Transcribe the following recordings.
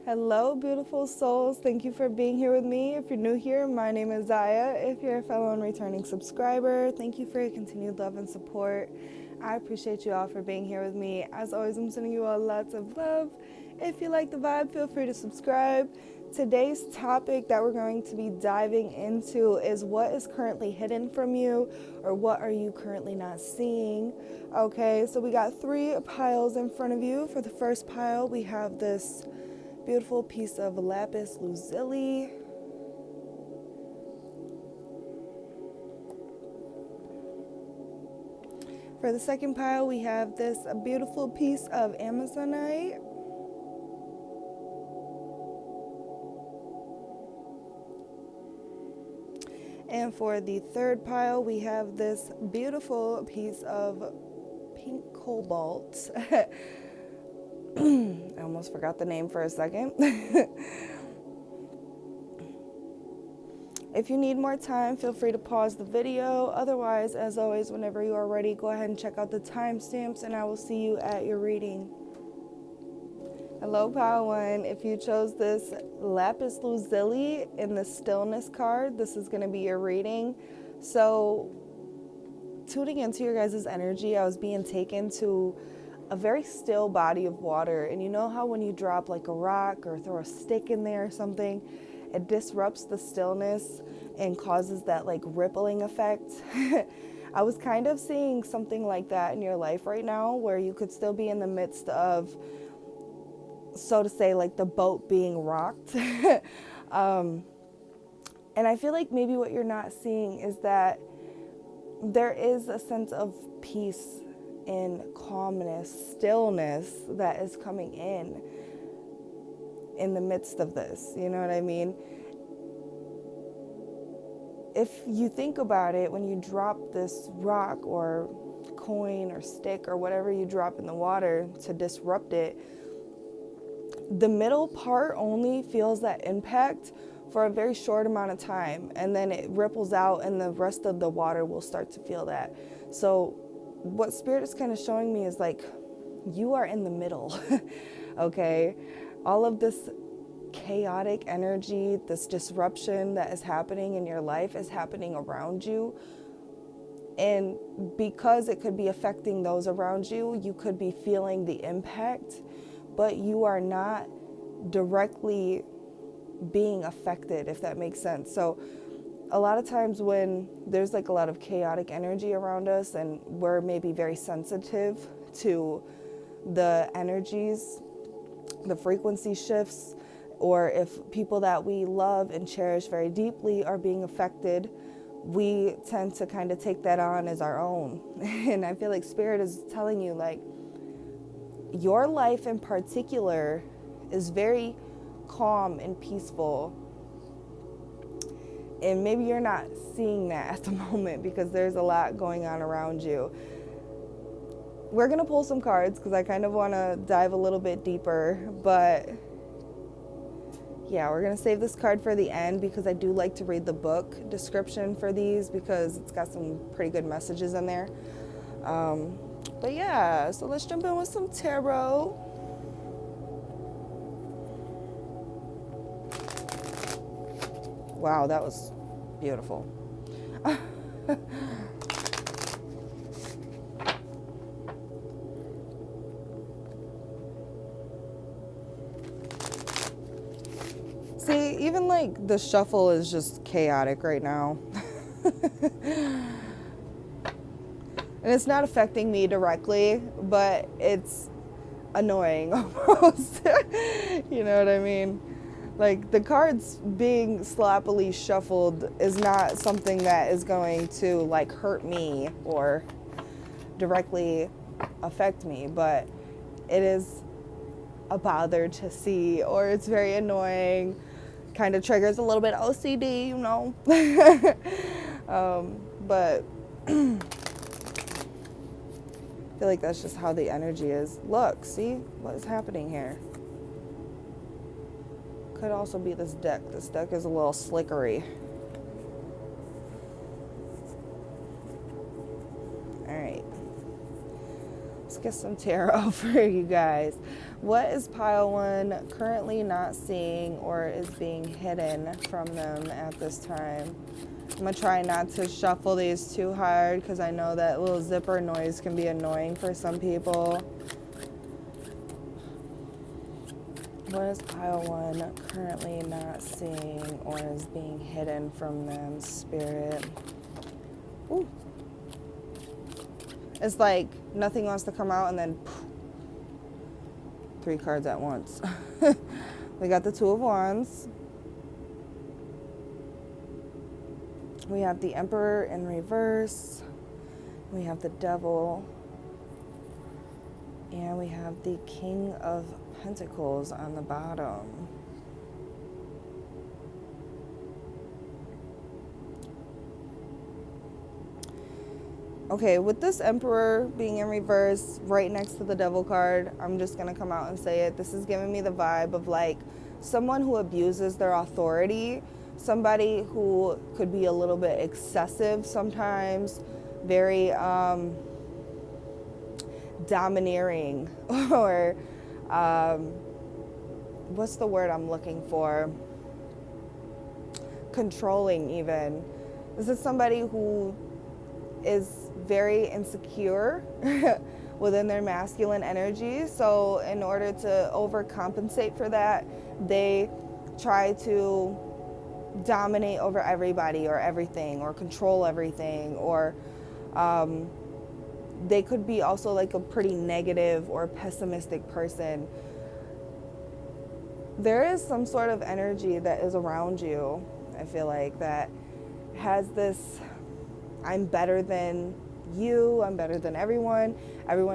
Hello, beautiful souls. Thank you for being here with me. If you're new here, my name is Ziya. If you're a fellow and returning subscriber, thank you for your continued love and support. I appreciate you all for being here with me. As always, I'm sending you all lots of love. If you like the vibe, feel free to subscribe. Today's topic that we're going to be diving into is what is currently hidden from you, or what are you currently not seeing. Okay, so we got 3 piles in front of you. For the first pile, we have this beautiful piece of Lapis Luzili. For the second pile, we have this beautiful piece of Amazonite. And for the third pile, we have this beautiful piece of pink cobalt. I almost forgot the name for a second. If you need more time, feel free to pause the video. Otherwise, as always, whenever you are ready, go ahead and check out the timestamps, and I will see you at your reading. Hello, Pile 1. If you chose this Lapis Luzili in the Stillness card, this is going to be your reading. So, tuning into your guys' energy, I was being taken to a very still body of water. And you know how when you drop like a rock or throw a stick in there or something, it disrupts the stillness and causes that like rippling effect? I was kind of seeing something like that in your life right now, where you could still be in the midst of, so to say, like the boat being rocked. And I feel like maybe what you're not seeing is that there is a sense of peace and calmness, stillness that is coming in the midst of this. You know what I mean? If you think about it, when you drop this rock or coin or stick or whatever you drop in the water to disrupt it, the middle part only feels that impact for a very short amount of time, and then it ripples out and the rest of the water will start to feel that. So what Spirit is kind of showing me is like, you are in the middle. Okay? All of this chaotic energy, this disruption that is happening in your life is happening around you. And because it could be affecting those around you, you could be feeling the impact, but you are not directly being affected, if that makes sense. So a lot of times when there's like a lot of chaotic energy around us and we're maybe very sensitive to the energies, the frequency shifts, or if people that we love and cherish very deeply are being affected, we tend to kind of take that on as our own. And I feel like Spirit is telling you, like, your life in particular is very calm and peaceful. And maybe you're not seeing that at the moment because there's a lot going on around you. We're going to pull some cards because I kind of want to dive a little bit deeper. But yeah, we're going to save this card for the end because I do like to read the book description for these because it's got some pretty good messages in there. But yeah, so let's jump in with some tarot. Wow, that was beautiful. See, even like the shuffle is just chaotic right now. And it's not affecting me directly, but it's annoying almost. You know what I mean? Like, the cards being sloppily shuffled is not something that is going to like hurt me or directly affect me, but it is a bother to see, or it's very annoying, kind of triggers a little bit OCD, you know. But I feel like that's just how the energy is. Look, see what is happening here. Could also be this deck. This deck is a little slickery. All right. Let's get some tarot for you guys. What is pile 1 currently not seeing or is being hidden from them at this time? I'm going to try not to shuffle these too hard because I know that little zipper noise can be annoying for some people. What is pile 1 currently not seeing or is being hidden from them, Spirit? Ooh. It's like nothing wants to come out and then poof, 3 cards at once. We got the 2 of Wands. We have the Emperor in reverse. We have the Devil. And we have the King of Pentacles on the bottom. Okay, with this Emperor being in reverse right next to the Devil card, I'm just going to come out and say it. This is giving me the vibe of like someone who abuses their authority, somebody who could be a little bit excessive sometimes, very domineering, or what's the word I'm looking for? Controlling even. This is somebody who is very insecure within their masculine energy. So in order to overcompensate for that, they try to dominate over everybody or everything or control everything, or they could be also like a pretty negative or pessimistic person. There is some sort of energy that is around you, I feel like, that has this I'm better than you, I'm better than everyone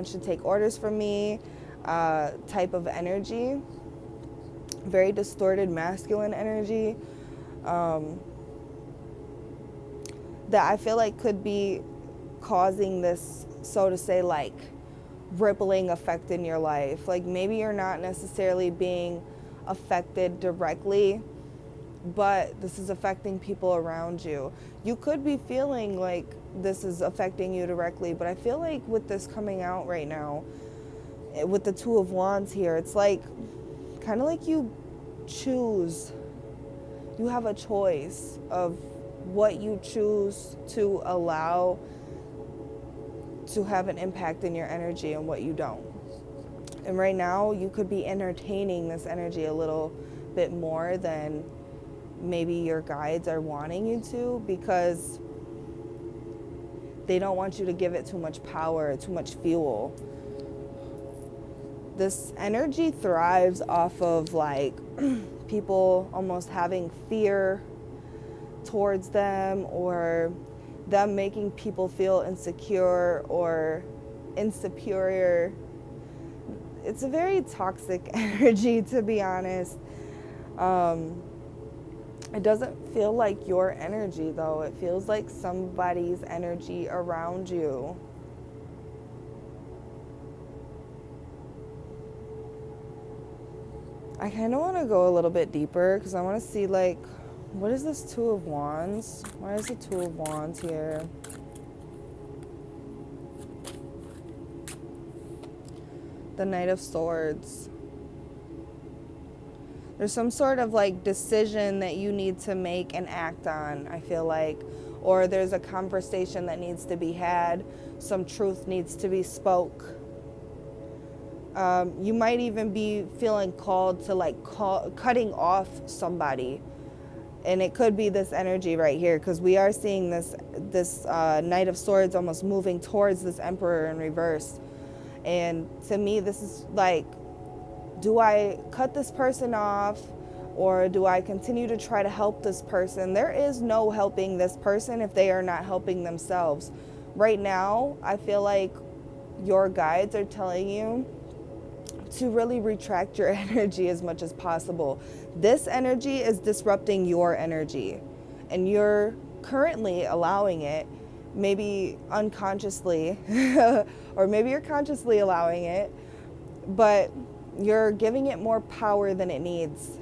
should take orders from me type of energy. Very distorted masculine energy that I feel like could be causing this, so to say, like rippling effect in your life. Like maybe you're not necessarily being affected directly, but this is affecting people around you. You could be feeling like this is affecting you directly, but I feel like with this coming out right now, with the 2 of Wands here, it's like kind of like you choose. You have a choice of what you choose to allow to have an impact in your energy and what you don't. And right now, you could be entertaining this energy a little bit more than maybe your guides are wanting you to, because they don't want you to give it too much power, too much fuel. This energy thrives off of like people almost having fear towards them, or them making people feel insecure or insuperior. It's a very toxic energy, to be honest. It doesn't feel like your energy, though. It feels like somebody's energy around you. I kind of want to go a little bit deeper because I want to see, like, what is this 2 of Wands? Why is the 2 of Wands here? The Knight of Swords. There's some sort of like decision that you need to make and act on, I feel like. Or there's a conversation that needs to be had. Some truth needs to be spoke. You might even be feeling called to like cutting off somebody. And it could be this energy right here, because we are seeing this Knight of Swords almost moving towards this Emperor in reverse. And to me, this is like, do I cut this person off, or do I continue to try to help this person? There is no helping this person if they are not helping themselves. Right now, I feel like your guides are telling you to really retract your energy as much as possible. This energy is disrupting your energy, and you're currently allowing it, maybe unconsciously, or maybe you're consciously allowing it, but you're giving it more power than it needs.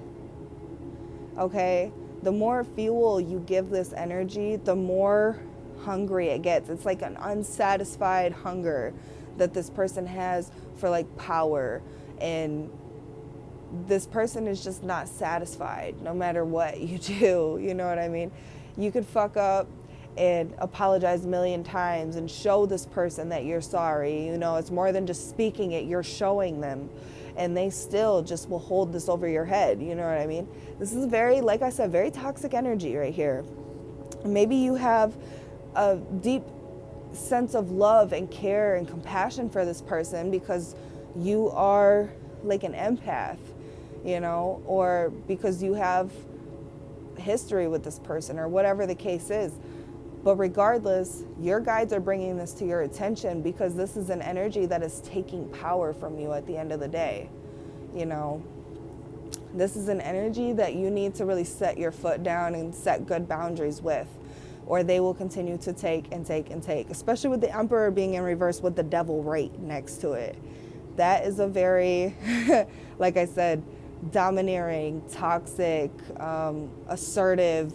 Okay? The more fuel you give this energy, the more hungry it gets. It's like an unsatisfied hunger that this person has for like power, and this person is just not satisfied no matter what you do. You know what I mean? You could fuck up and apologize a million times and show this person that you're sorry. You know, it's more than just speaking it, you're showing them, and they still just will hold this over your head. You know what I mean? This is very, like I said, very toxic energy right here. Maybe you have a deep sense of love and care and compassion for this person because you are like an empath, you know, or because you have history with this person or whatever the case is. But regardless, your guides are bringing this to your attention because this is an energy that is taking power from you at the end of the day. You know, this is an energy that you need to really set your foot down and set good boundaries with, or they will continue to take and take and take, especially with the Emperor being in reverse with the Devil right next to it. That is a very, like I said, domineering, toxic, assertive,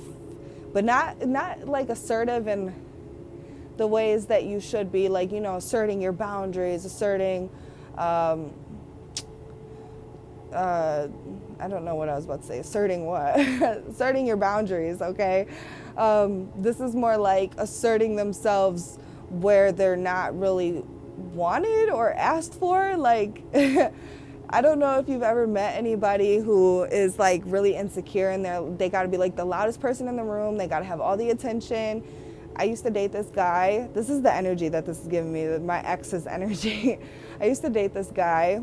but not like assertive in the ways that you should be, like, you know, asserting your boundaries, asserting, I don't know what I was about to say, asserting what? Asserting your boundaries, okay? This is more like asserting themselves where they're not really wanted or asked for. Like, I don't know if you've ever met anybody who is like really insecure and they got to be like the loudest person in the room. They got to have all the attention. I used to date this guy. This is the energy that this is giving me, my ex's energy. I used to date this guy,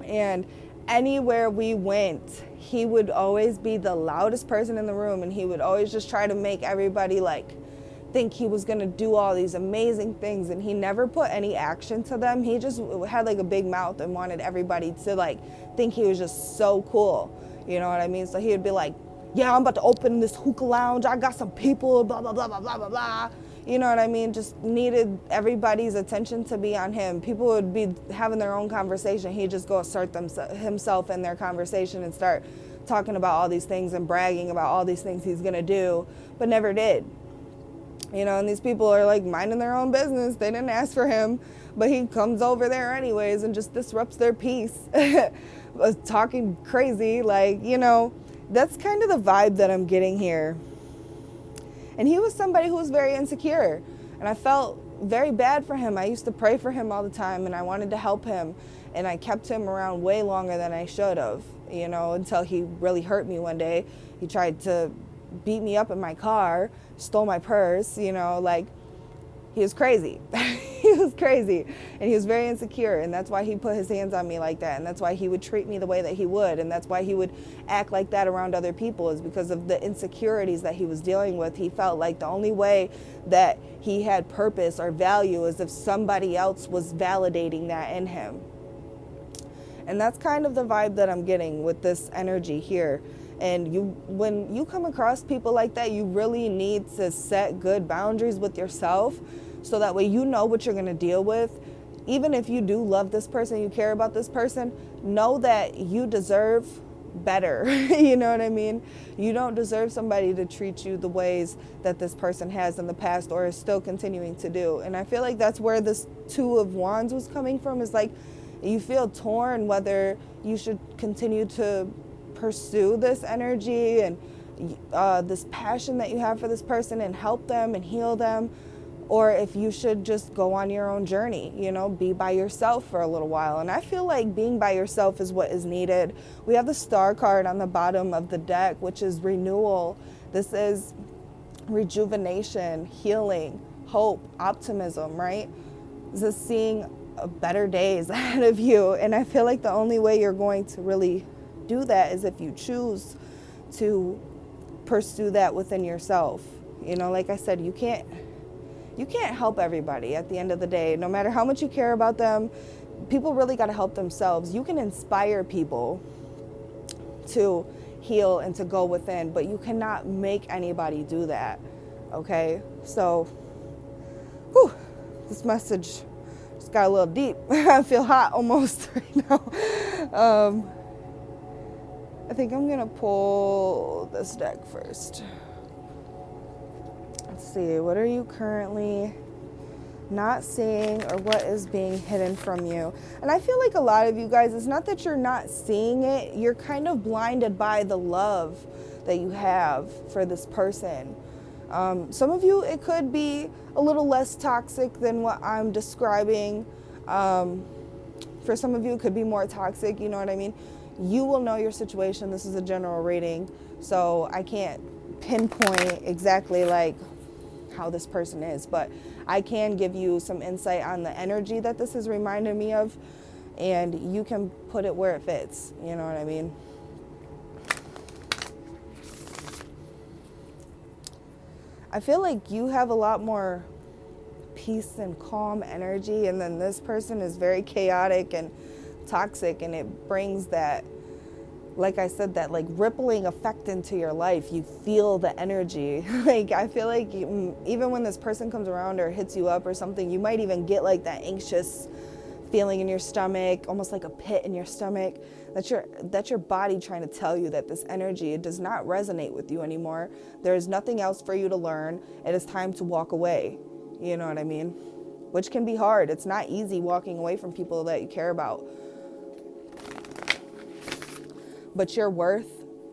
and anywhere we went, he would always be the loudest person in the room, and he would always just try to make everybody like think he was going to do all these amazing things, and he never put any action to them. He just had like a big mouth and wanted everybody to like think he was just so cool. You know what I mean? So he would be like, yeah, I'm about to open this hookah lounge. I got some people, blah, blah, blah, blah, blah, blah, blah. You know what I mean? Just needed everybody's attention to be on him. People would be having their own conversation. He'd just go assert himself in their conversation and start talking about all these things and bragging about all these things he's going to do, but never did. You know, and these people are like minding their own business. They didn't ask for him, but he comes over there anyways and just disrupts their peace, talking crazy. Like, you know, that's kind of the vibe that I'm getting here. And he was somebody who was very insecure, and I felt very bad for him. I used to pray for him all the time, and I wanted to help him, and I kept him around way longer than I should have, you know, until he really hurt me one day. He tried to beat me up in my car, stole my purse, you know, like, he was crazy. He was crazy, and he was very insecure, and that's why he put his hands on me like that, and that's why he would treat me the way that he would, and that's why he would act like that around other people, is because of the insecurities that he was dealing with. He felt like the only way that he had purpose or value is if somebody else was validating that in him. And that's kind of the vibe that I'm getting with this energy here. And when you come across people like that, you really need to set good boundaries with yourself, so that way you know what you're going to deal with. Even if you do love this person, you care about this person, know that you deserve better. You know what I mean? You don't deserve somebody to treat you the ways that this person has in the past or is still continuing to do. And I feel like that's where this Two of Wands was coming from, is like you feel torn whether you should continue to pursue this energy and this passion that you have for this person and help them and heal them, or if you should just go on your own journey, you know, be by yourself for a little while. And I feel like being by yourself is what is needed. We have the Star card on the bottom of the deck, which is renewal. This is rejuvenation, healing, hope, optimism, right? This is seeing better days ahead of you. And I feel like the only way you're going to really do that is if you choose to pursue that within yourself. You know, like I said, you can't help everybody at the end of the day. No matter how much you care about them, people really got to help themselves. You can inspire people to heal and to go within, but you cannot make anybody do that. Okay? So, this message just got a little deep. I feel hot almost right now. I think I'm gonna pull this deck first. Let's see, what are you currently not seeing or what is being hidden from you. And I feel like a lot of you guys, it's not that you're not seeing it, you're kind of blinded by the love that you have for this person. Some of you, it could be a little less toxic than what I'm describing. For some of you, it could be more toxic, you know what I mean? You will know your situation. This is a general reading, so I can't pinpoint exactly like how this person is, but I can give you some insight on the energy that this is reminding me of, and you can put it where it fits, you know what I mean? I feel like you have a lot more peace and calm energy, and then this person is very chaotic and toxic, and it brings that, like I said, that like rippling effect into your life. You feel the energy. Like I feel like even when this person comes around or hits you up or something, you might even get like that anxious feeling in your stomach, almost like a pit in your stomach. That's your body trying to tell you that this energy, it does not resonate with you anymore. There is nothing else for you to learn. It is time to walk away. You know what I mean? Which can be hard. It's not easy walking away from people that you care about. But you're worth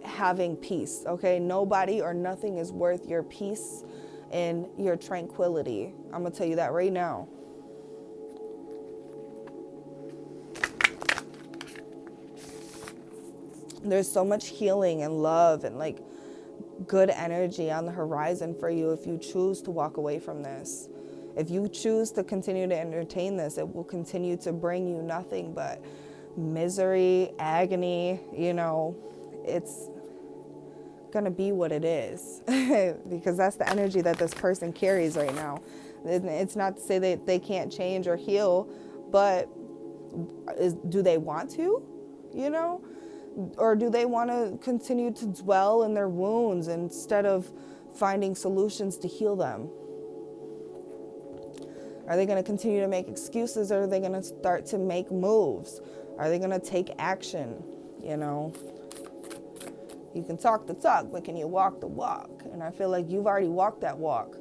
having peace, okay? Nobody or nothing is worth your peace and your tranquility. I'm gonna tell you that right now. There's so much healing and love and like good energy on the horizon for you if you choose to walk away from this. If you choose to continue to entertain this, it will continue to bring you nothing but misery, agony, you know. It's gonna be what it is because that's the energy that this person carries right now. It's not to say that they can't change or heal, but do they want to, you know? Or do they want to continue to dwell in their wounds instead of finding solutions to heal them? Are they going to continue to make excuses, or are they going to start to make moves? Are they going to take action? You know, you can talk the talk, but can you walk the walk? And I feel like you've already walked that walk.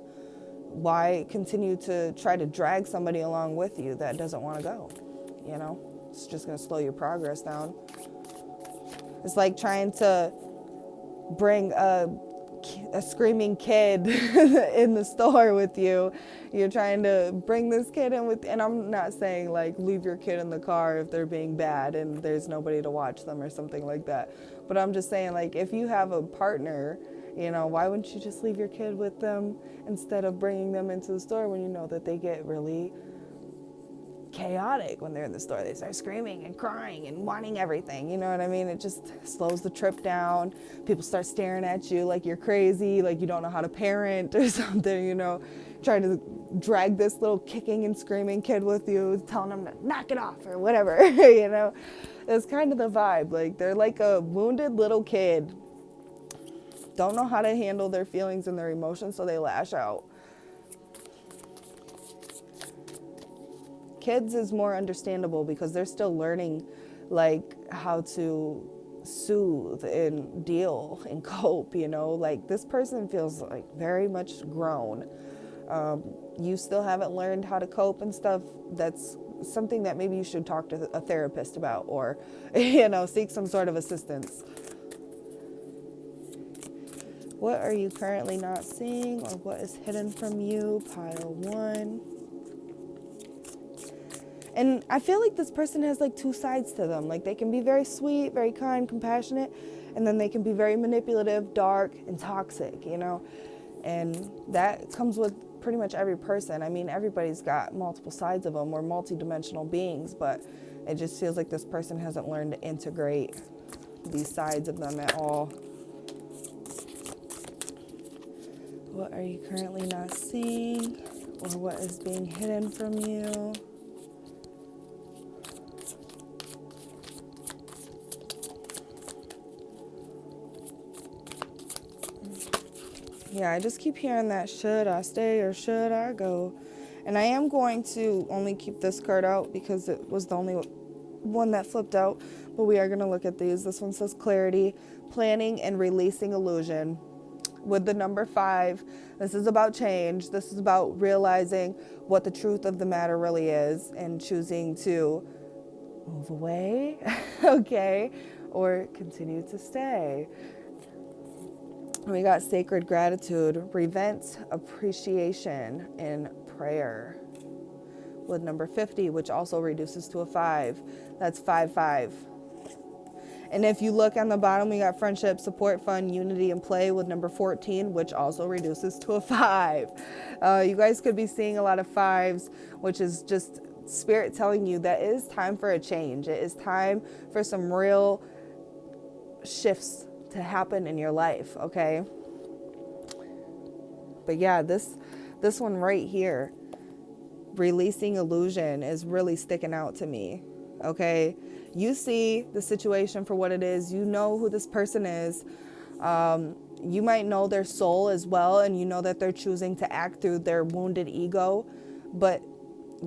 Why continue to try to drag somebody along with you that doesn't want to go? You know, it's just going to slow your progress down. It's like trying to bring a screaming kid in the store with you. You're trying to bring this kid in with, and I'm not saying like leave your kid in the car if they're being bad and there's nobody to watch them or something like that. But I'm just saying, like, if you have a partner, you know, why wouldn't you just leave your kid with them instead of bringing them into the store when you know that they get really chaotic when they're in the store? They start screaming and crying and wanting everything, you know what I mean? It just slows the trip down. People start staring at you like you're crazy, like you don't know how to parent or something, you know, trying to drag this little kicking and screaming kid with you, telling them to knock it off or whatever. You know, it's kind of the vibe. Like they're like a wounded little kid, don't know how to handle their feelings and their emotions, so they lash out. Kids is more understandable because they're still learning like how to soothe and deal and cope, you know. Like this person feels like very much grown. You still haven't learned how to cope and stuff. That's something that maybe you should talk to a therapist about, or you know, seek some sort of assistance. What are you currently not seeing, or what is hidden from you? Pile 1. And I feel like this person has like two sides to them. Like they can be very sweet, very kind, compassionate, and then they can be very manipulative, dark, and toxic, you know? And that comes with pretty much every person. I mean, everybody's got multiple sides of them. We're multidimensional beings, but it just feels like this person hasn't learned to integrate these sides of them at all. What are you currently not seeing, or what is being hidden from you? Yeah, I just keep hearing that, should I stay or should I go? And I am going to only keep this card out because it was the only one that flipped out. But we are going to look at these. This one says clarity, planning, and releasing illusion. with the number 5. This is about change. This is about realizing what the truth of the matter really is and choosing to move away, okay, or continue to stay. We got sacred gratitude, prevent appreciation, and prayer. With number 50, which also reduces to a 5. That's 5-5. And if you look on the bottom, we got friendship, support, fun, unity, and play with number 14, which also reduces to a 5. You guys could be seeing a lot of 5s, which is just Spirit telling you that it is time for a change. It is time for some real shifts to happen in your life, okay? But yeah, this one right here, releasing illusion, is really sticking out to me, okay? You see the situation for what it is. You know who this person is. You might know their soul as well, and you know that they're choosing to act through their wounded ego, but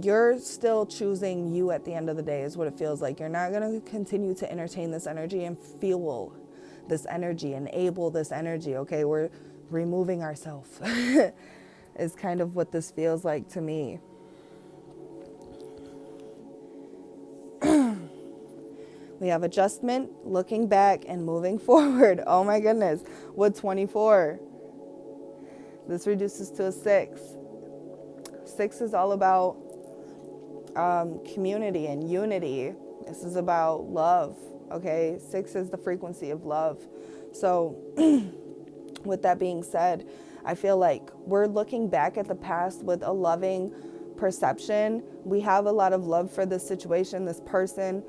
you're still choosing you at the end of the day is what it feels like. You're not going to continue to entertain this energy and fuel this energy, enable this energy, okay? We're removing ourselves is kind of what this feels like to me. We have adjustment, looking back, and moving forward. Oh my goodness. With 24, this reduces to a 6. 6 is all about community and unity. This is about love, okay? 6 is the frequency of love. So with that being said, I feel like we're looking back at the past with a loving perception. We have a lot of love for this situation, this person,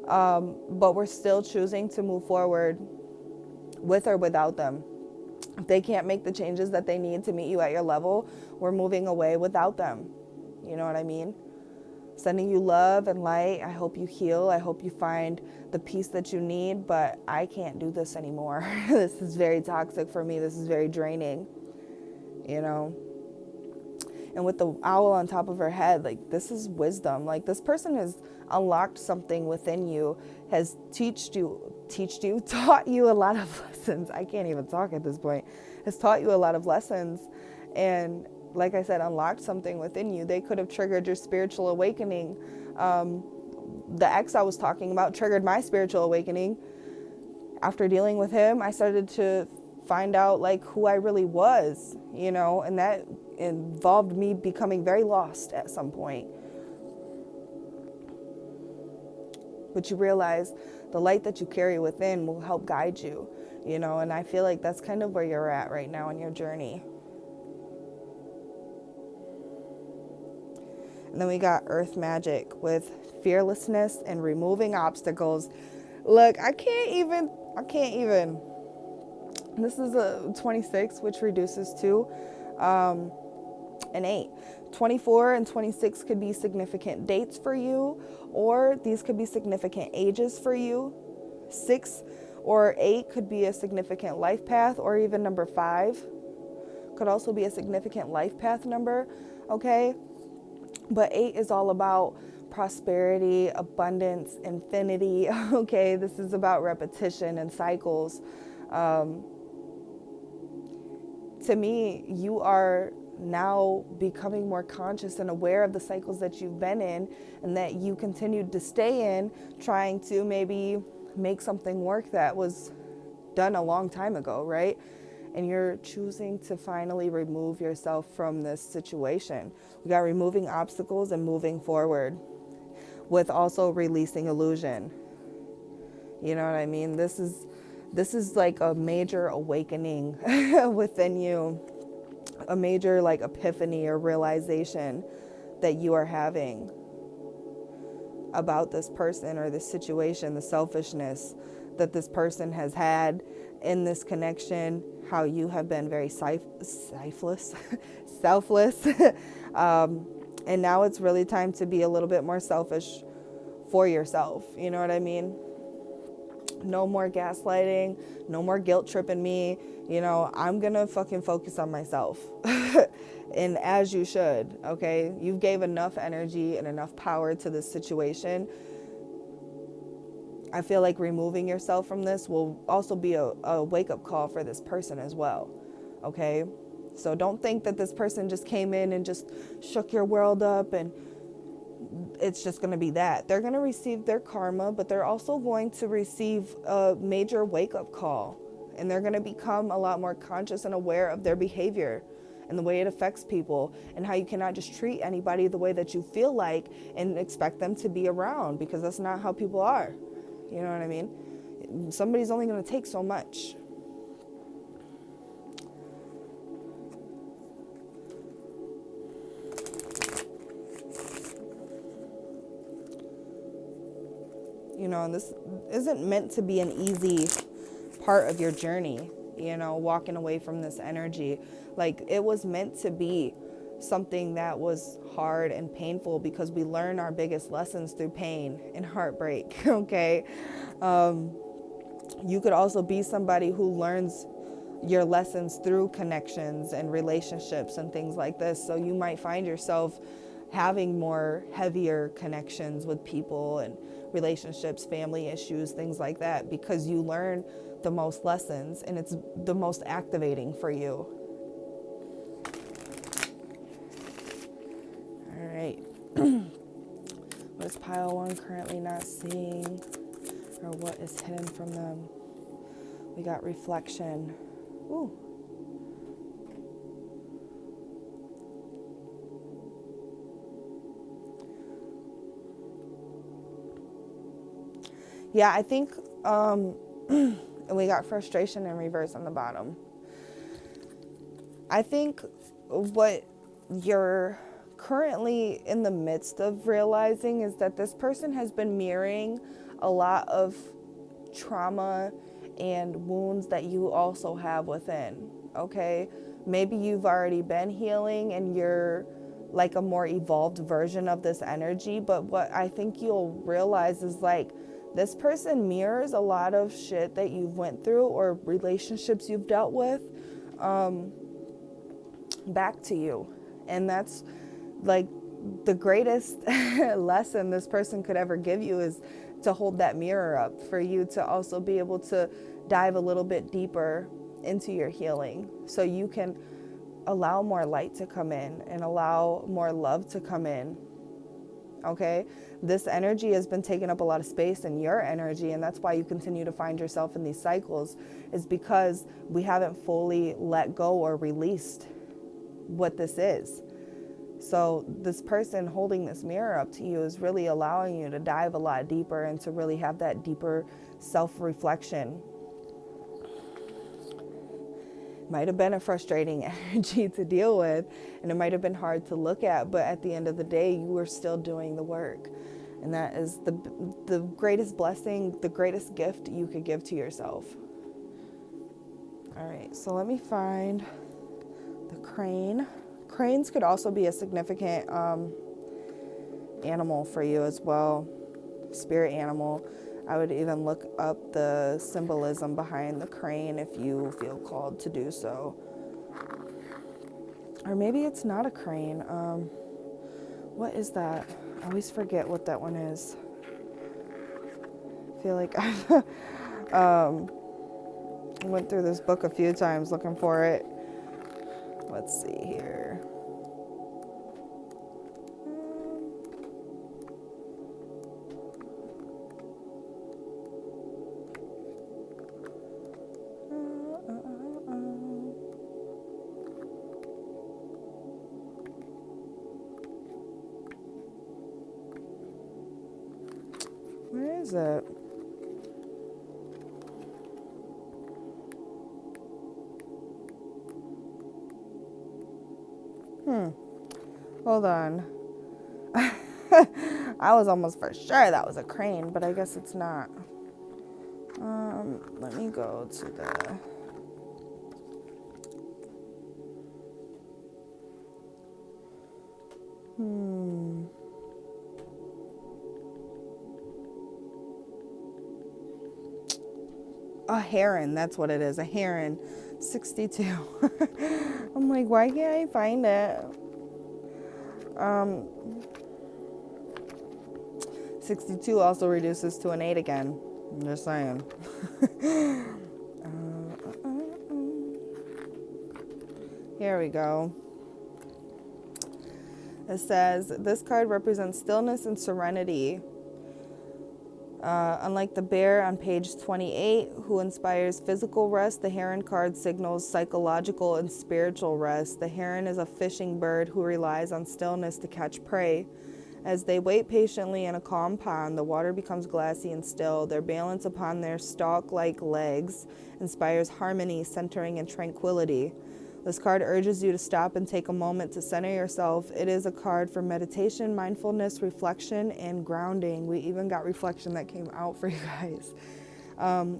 but we're still choosing to move forward with or without them. If they can't make the changes that they need to meet you at your level, we're moving away without them. You know what I mean? Sending you love and light. I hope you heal. I hope you find the peace that you need, but I can't do this anymore. This is very toxic for me. This is very draining, you know? And with the owl on top of her head, like, this is wisdom. Like, this person has unlocked something within you, has taught you a lot of lessons. I can't even talk at this point. Has taught you a lot of lessons. And like I said, unlocked something within you. They could have triggered your spiritual awakening. The ex I was talking about triggered my spiritual awakening. After dealing with him, I started to find out like who I really was, you know, and that involved me becoming very lost at some point. But you realize the light that you carry within will help guide you, you know, and I feel like that's kind of where you're at right now in your journey. And then we got earth magic with fearlessness and removing obstacles. Look, I can't even. This is a 26, which reduces to an 8. 24 and 26 could be significant dates for you, or these could be significant ages for you. 6 or 8 could be a significant life path, or even number 5 could also be a significant life path number, okay? But 8 is all about prosperity, abundance, infinity, okay? This is about repetition and cycles. To me, you are now becoming more conscious and aware of the cycles that you've been in and that you continued to stay in, trying to maybe make something work that was done a long time ago, right? And you're choosing to finally remove yourself from this situation. We got removing obstacles and moving forward, with also releasing illusion. You know what I mean? This is like a major awakening within you, a major like epiphany or realization that you are having about this person or this situation, the selfishness that this person has had in this connection, how you have been very selfless. And now it's really time to be a little bit more selfish for yourself. You know what I mean? No more gaslighting, no more guilt tripping me. You know, I'm gonna fucking focus on myself. And as you should, okay? You gave enough energy and enough power to this situation. I feel like removing yourself from this will also be a wake-up call for this person as well, okay? So don't think that this person just came in and just shook your world up and it's just going to be that. They're going to receive their karma, but they're also going to receive a major wake-up call. And they're going to become a lot more conscious and aware of their behavior and the way it affects people, and how you cannot just treat anybody the way that you feel like and expect them to be around, because that's not how people are. You know what I mean? Somebody's only going to take so much. You know, and this isn't meant to be an easy part of your journey, you know, walking away from this energy. Like, it was meant to be something that was hard and painful, because we learn our biggest lessons through pain and heartbreak, okay? You could also be somebody who learns your lessons through connections and relationships and things like this. So you might find yourself having more heavier connections with people and relationships, family issues, things like that, because you learn the most lessons and it's the most activating for you. All right. What is pile 1 currently not seeing, or what is hidden from them? We got reflection. Ooh. Yeah, I think, and we got frustration in reverse on the bottom. I think what you're currently in the midst of realizing is that this person has been mirroring a lot of trauma and wounds that you also have within, okay? Maybe you've already been healing and you're like a more evolved version of this energy, but what I think you'll realize is, like, this person mirrors a lot of shit that you've went through or relationships you've dealt with back to you. And that's like the greatest lesson this person could ever give you, is to hold that mirror up for you to also be able to dive a little bit deeper into your healing, so you can allow more light to come in and allow more love to come in. Okay, this energy has been taking up a lot of space in your energy, and that's why you continue to find yourself in these cycles, is because we haven't fully let go or released what this is. So this person holding this mirror up to you is really allowing you to dive a lot deeper and to really have that deeper self-reflection. Might have been a frustrating energy to deal with, and it might have been hard to look at, but at the end of the day, you were still doing the work. And that is the greatest blessing, the greatest gift you could give to yourself. All right, so let me find the crane. Cranes could also be a significant animal for you as well, spirit animal. I would even look up the symbolism behind the crane if you feel called to do so. Or maybe it's not a crane. What is that? I always forget what that one is. I feel like I've went through this book a few times looking for it. Let's see here. Where is it? Hold on. I was almost for sure that was a crane, but I guess it's not. Let me go to the... A heron, that's what it is, a heron. 62. I'm like, why can't I find it? 62 also reduces to an 8 again. I'm just saying. Here we go. It says, this card represents stillness and serenity. Unlike the bear on page 28, who inspires physical rest, the heron card signals psychological and spiritual rest. The heron is a fishing bird who relies on stillness to catch prey. As they wait patiently in a calm pond, the water becomes glassy and still. Their balance upon their stalk-like legs inspires harmony, centering, and tranquility. This card urges you to stop and take a moment to center yourself. It is a card for meditation, mindfulness, reflection, and grounding. We even got reflection that came out for you guys.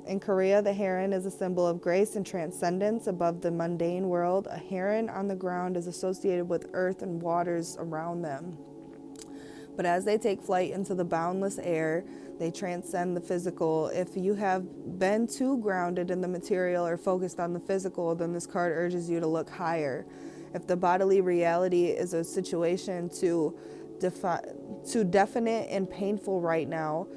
In Korea, the heron is a symbol of grace and transcendence above the mundane world. A heron on the ground is associated with earth and waters around them. But as they take flight into the boundless air, they transcend the physical. If you have been too grounded in the material or focused on the physical, then this card urges you to look higher. If the bodily reality is a situation too definite and painful right now,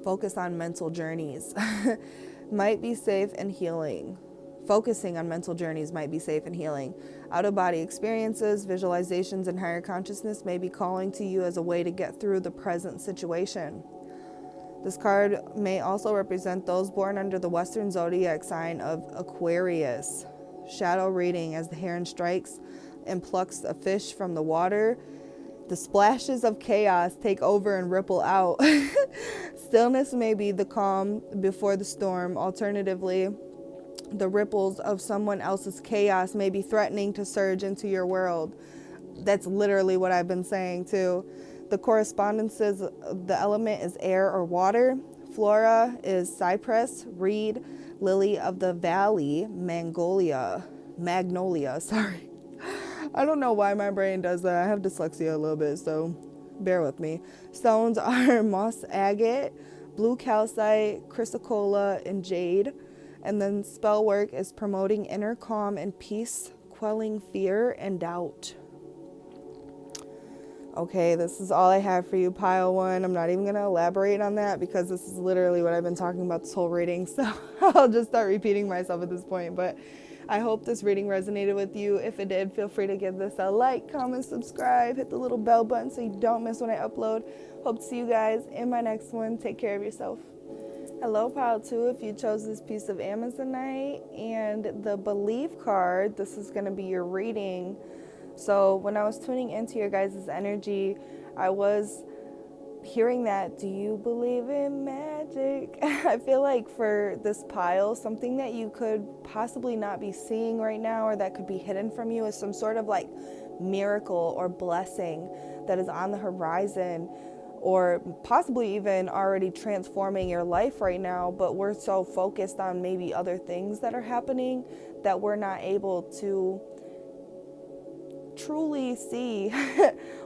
focus on mental journeys. Might be safe and healing. Focusing on mental journeys might be safe and healing. Out-of-body experiences, visualizations, and higher consciousness may be calling to you as a way to get through the present situation. This card may also represent those born under the Western zodiac sign of Aquarius. Shadow reading: as the heron strikes and plucks a fish from the water, the splashes of chaos take over and ripple out. Stillness may be the calm before the storm. Alternatively, the ripples of someone else's chaos may be threatening to surge into your world. That's literally what I've been saying too. The correspondences, the element is air or water. Flora is cypress, reed, lily of the valley, magnolia, sorry. I don't know why my brain does that. I have dyslexia a little bit, so bear with me. Stones are moss agate, blue calcite, chrysocolla, and jade. And then spell work is promoting inner calm and peace, quelling fear and doubt. Okay, this is all I have for you, pile one. I'm not even going to elaborate on that because this is literally what I've been talking about this whole reading. So I'll just start repeating myself at this point. But I hope this reading resonated with you. If it did, feel free to give this a like, comment, subscribe, hit the little bell button so you don't miss when I upload. Hope to see you guys in my next one. Take care of yourself. Hello, pile 2, if you chose this piece of Amazonite and the belief card, this is going to be your reading. So when I was tuning into your guys' energy, I was hearing that, do you believe in magic? I feel like for this pile, something that you could possibly not be seeing right now or that could be hidden from you is some sort of like miracle or blessing that is on the horizon, or possibly even already transforming your life right now, but we're so focused on maybe other things that are happening that we're not able to truly see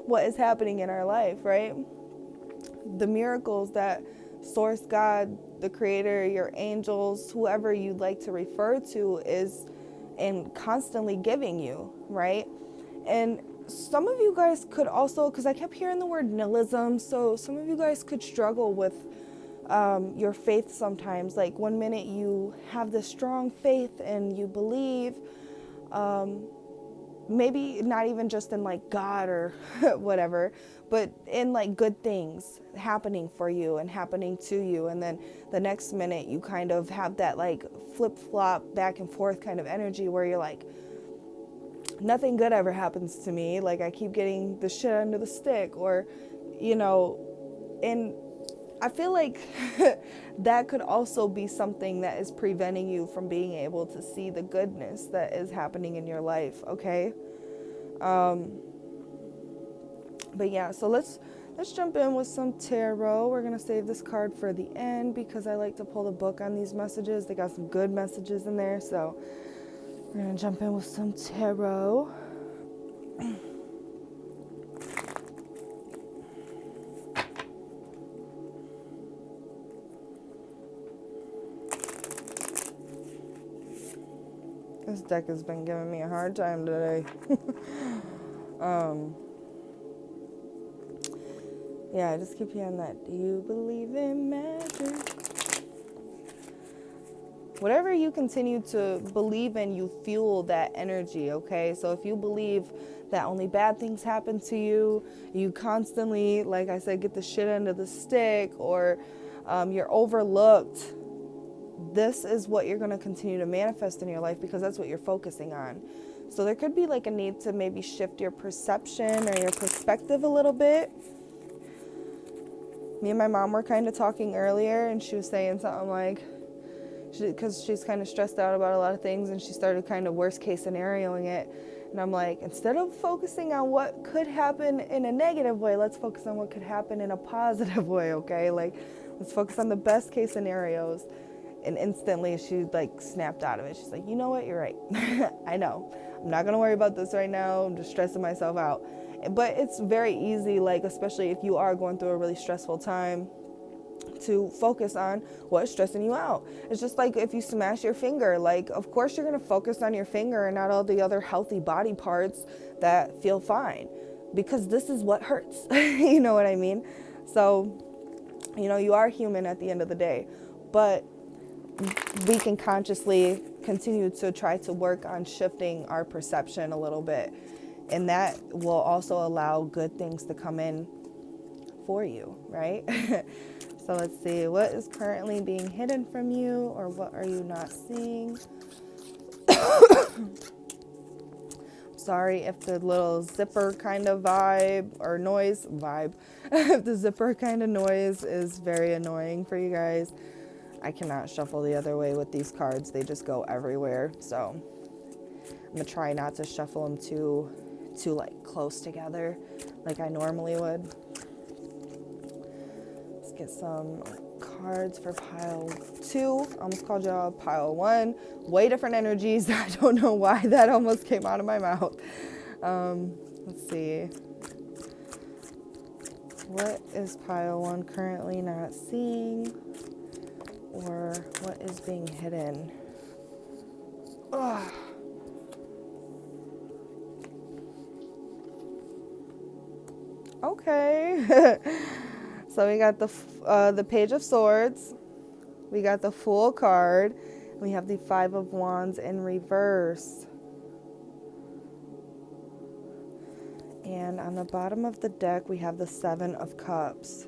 what is happening in our life, right? The miracles that Source God, the Creator, your angels, whoever you'd like to refer to, is and constantly giving you, right? And some of you guys could also, because I kept hearing the word nihilism, so some of you guys could struggle with your faith sometimes. Like one minute you have this strong faith and you believe, maybe not even just in like God or whatever, but in like good things happening for you and happening to you. And then the next minute you kind of have that like flip-flop back and forth kind of energy where you're like, nothing good ever happens to me. Like I keep getting the shit under the stick, or, you know, and I feel like that could also be something that is preventing you from being able to see the goodness that is happening in your life. Okay. But yeah, so let's jump in with some tarot. We're going to save this card for the end because I like to pull the book on these messages. They got some good messages in there. So we're going to jump in with some tarot. This deck has been giving me a hard time today. Yeah, I just keep hearing that. Do you believe in magic? Whatever you continue to believe in, you fuel that energy, okay? So if you believe that only bad things happen to you, you constantly, like I said, get the shit end of the stick, or you're overlooked, this is what you're going to continue to manifest in your life, because that's what you're focusing on. So there could be like a need to maybe shift your perception or your perspective a little bit. Me and my mom were kind of talking earlier, and she was saying something like, because she's kind of stressed out about a lot of things, and she started kind of worst case scenarioing it. And I'm like, instead of focusing on what could happen in a negative way, let's focus on what could happen in a positive way, okay? Like, let's focus on the best case scenarios. And instantly she like snapped out of it. She's like, you know what? You're right. I know. I'm not going to worry about this right now. I'm just stressing myself out. But it's very easy, like, especially if you are going through a really stressful time, to focus on what's stressing you out. It's just like if you smash your finger, like, of course you're going to focus on your finger and not all the other healthy body parts that feel fine, because this is what hurts. You know what I mean? So, you know, you are human at the end of the day, but we can consciously continue to try to work on shifting our perception a little bit. And that will also allow good things to come in for you, right? So let's see, what is currently being hidden from you, or what are you not seeing? Sorry if the little zipper kind of vibe or noise vibe, if the zipper kind of noise is very annoying for you guys. I cannot shuffle the other way with these cards. They just go everywhere. So I'm gonna try not to shuffle them too like close together like I normally would. Let's get some cards for pile 2. I almost called y'all pile 1. Way different energies. I don't know why that almost came out of my mouth. Let's see. What is pile 1 currently not seeing? Or what is being hidden? Ugh. Okay. So we got the Page of Swords. We got the Fool card. We have the 5 of Wands in reverse. And on the bottom of the deck, we have the 7 of Cups.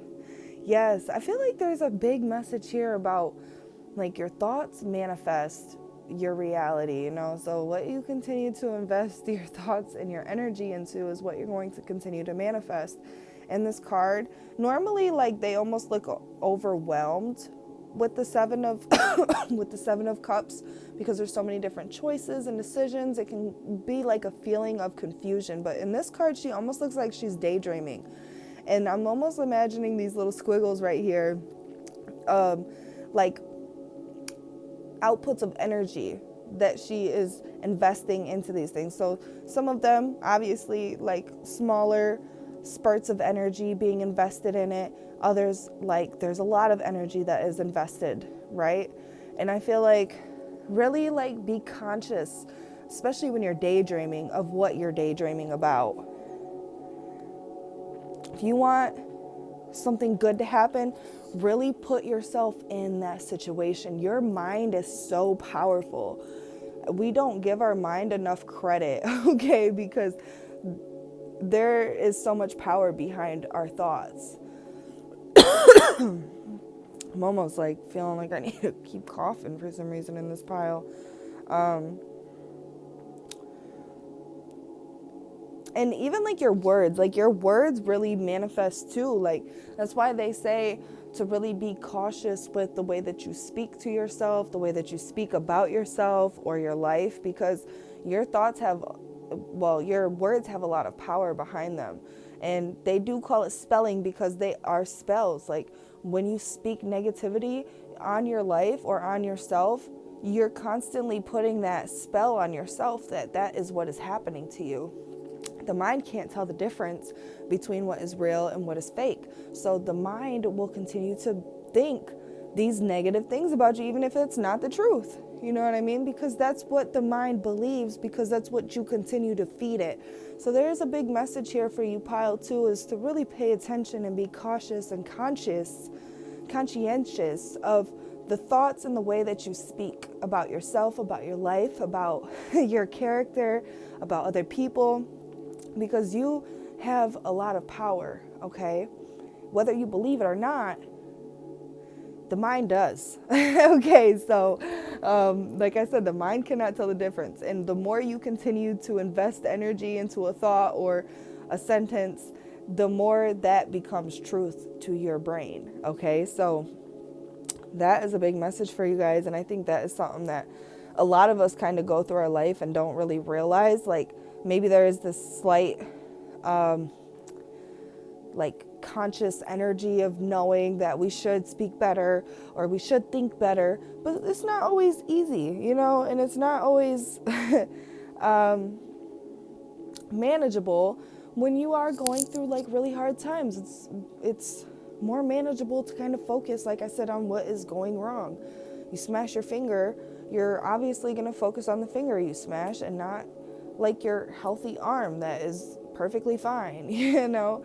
Yes, I feel like there's a big message here about, like, your thoughts manifest your reality, you know? So what you continue to invest your thoughts and your energy into is what you're going to continue to manifest. And this card, normally, like, they almost look overwhelmed with the 7 of with the 7 of Cups, because there's so many different choices and decisions. It can be like a feeling of confusion. But in this card, she almost looks like she's daydreaming. And I'm almost imagining these little squiggles right here, like outputs of energy that she is investing into these things. So some of them, obviously, like smaller spurts of energy being invested in it. Others, like, there's a lot of energy that is invested, right? And I feel like really, like, be conscious, especially when you're daydreaming, of what you're daydreaming about. If you want something good to happen, really put yourself in that situation. Your mind is so powerful. We don't give our mind enough credit, okay? Because there is so much power behind our thoughts. I'm almost like feeling like I need to keep coughing for some reason in this pile. And even like your words really manifest too. Like, that's why they say to really be cautious with the way that you speak to yourself, the way that you speak about yourself or your life, because your thoughts your words have a lot of power behind them. And they do call it spelling because they are spells. Like, when you speak negativity on your life or on yourself, you're constantly putting that spell on yourself that is what is happening to you. The mind can't tell the difference between what is real and what is fake. So the mind will continue to think these negative things about you, even if it's not the truth. You know what I mean? Because that's what the mind believes, because that's what you continue to feed it. So there's a big message here for you, pile 2, is to really pay attention and be cautious and conscientious of the thoughts and the way that you speak about yourself, about your life, about your character, about other people, because you have a lot of power, okay? Whether you believe it or not, the mind does. Okay, so like I said, the mind cannot tell the difference. And the more you continue to invest energy into a thought or a sentence, the more that becomes truth to your brain. Okay, so that is a big message for you guys. And I think that is something that a lot of us kind of go through our life and don't really realize. Like maybe there is this slight like conscious energy of knowing that we should speak better or we should think better, but it's not always easy, you know, and it's not always manageable when you are going through like really hard times. It's more manageable to kind of focus, like I said, on what is going wrong. You smash your finger, you're obviously going to focus on the finger you smash and not like your healthy arm that is perfectly fine, you know.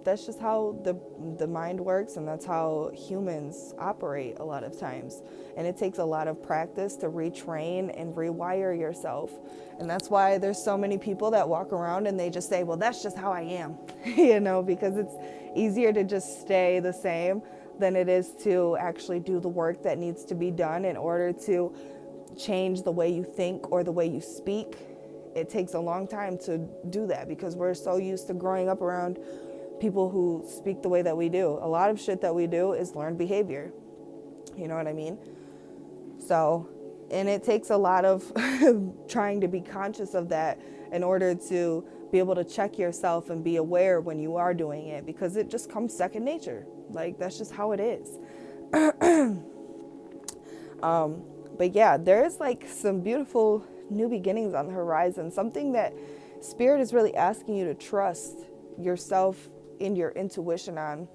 That's just how the mind works, and that's how humans operate a lot of times. And it takes a lot of practice to retrain and rewire yourself. And that's why there's so many people that walk around and they just say, well, that's just how I am, you know, because it's easier to just stay the same than it is to actually do the work that needs to be done in order to change the way you think or the way you speak. It takes a long time to do that because we're so used to growing up around people who speak the way that we do. A lot of shit that we do is learned behavior. You know what I mean? So, and it takes a lot of trying to be conscious of that in order to be able to check yourself and be aware when you are doing it, because it just comes second nature. Like, that's just how it is. But yeah, there's like some beautiful new beginnings on the horizon, something that Spirit is really asking you to trust yourself in your intuition on.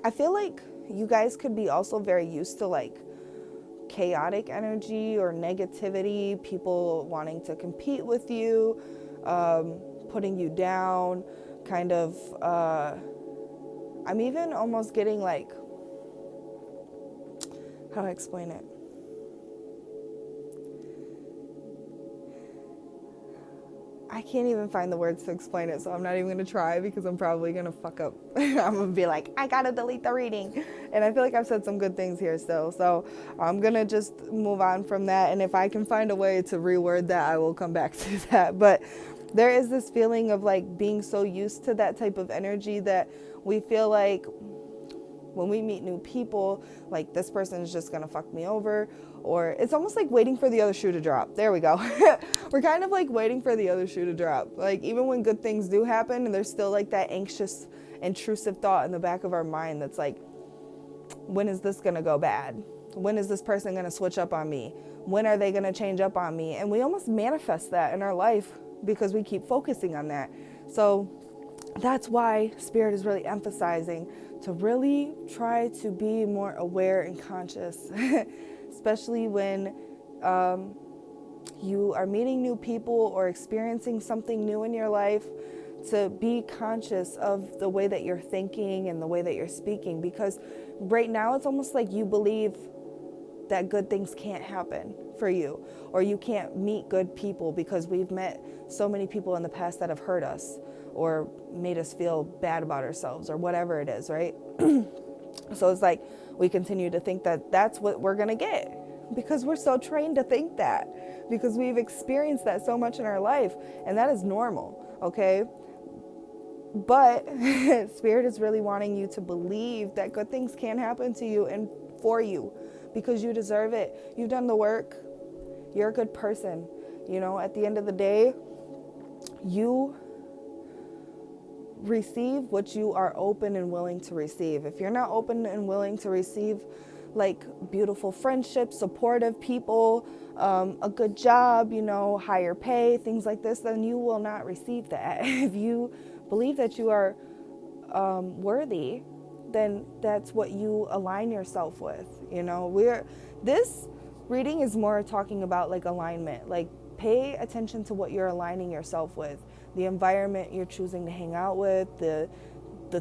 I feel like you guys could be also very used to like chaotic energy or negativity, people wanting to compete with you, putting you down, kind of, I'm even almost getting like, how do I explain it? I can't even find the words to explain it, so I'm not even going to try because I'm probably going to fuck up. I'm going to be like, I got to delete the reading. And I feel like I've said some good things here still. So I'm going to just move on from that. And if I can find a way to reword that, I will come back to that. But there is this feeling of like being so used to that type of energy that we feel like when we meet new people, like this person is just going to fuck me over. Or it's almost like waiting for the other shoe to drop. There we go. We're kind of like waiting for the other shoe to drop. Like even when good things do happen, and there's still like that anxious, intrusive thought in the back of our mind that's like, when is this going to go bad? When is this person going to switch up on me? When are they going to change up on me? And we almost manifest that in our life because we keep focusing on that. So that's why Spirit is really emphasizing to really try to be more aware and conscious, especially when you are meeting new people or experiencing something new in your life, to be conscious of the way that you're thinking and the way that you're speaking. Because right now it's almost like you believe that good things can't happen for you, or you can't meet good people because we've met so many people in the past that have hurt us or made us feel bad about ourselves or whatever it is, right? So it's like we continue to think that that's what we're going to get because we're so trained to think that, because we've experienced that so much in our life, and that is normal, okay? But Spirit is really wanting you to believe that good things can happen to you and for you because you deserve it. You've done the work. You're a good person. You know, at the end of the day, you receive what you are open and willing to receive. If you're not open and willing to receive like beautiful friendships, supportive people, a good job, you know, higher pay, things like this, then you will not receive that. If you believe that you are worthy, then that's what you align yourself with. You know, this reading is more talking about like alignment, like pay attention to what you're aligning yourself with. the environment you're choosing to hang out with, the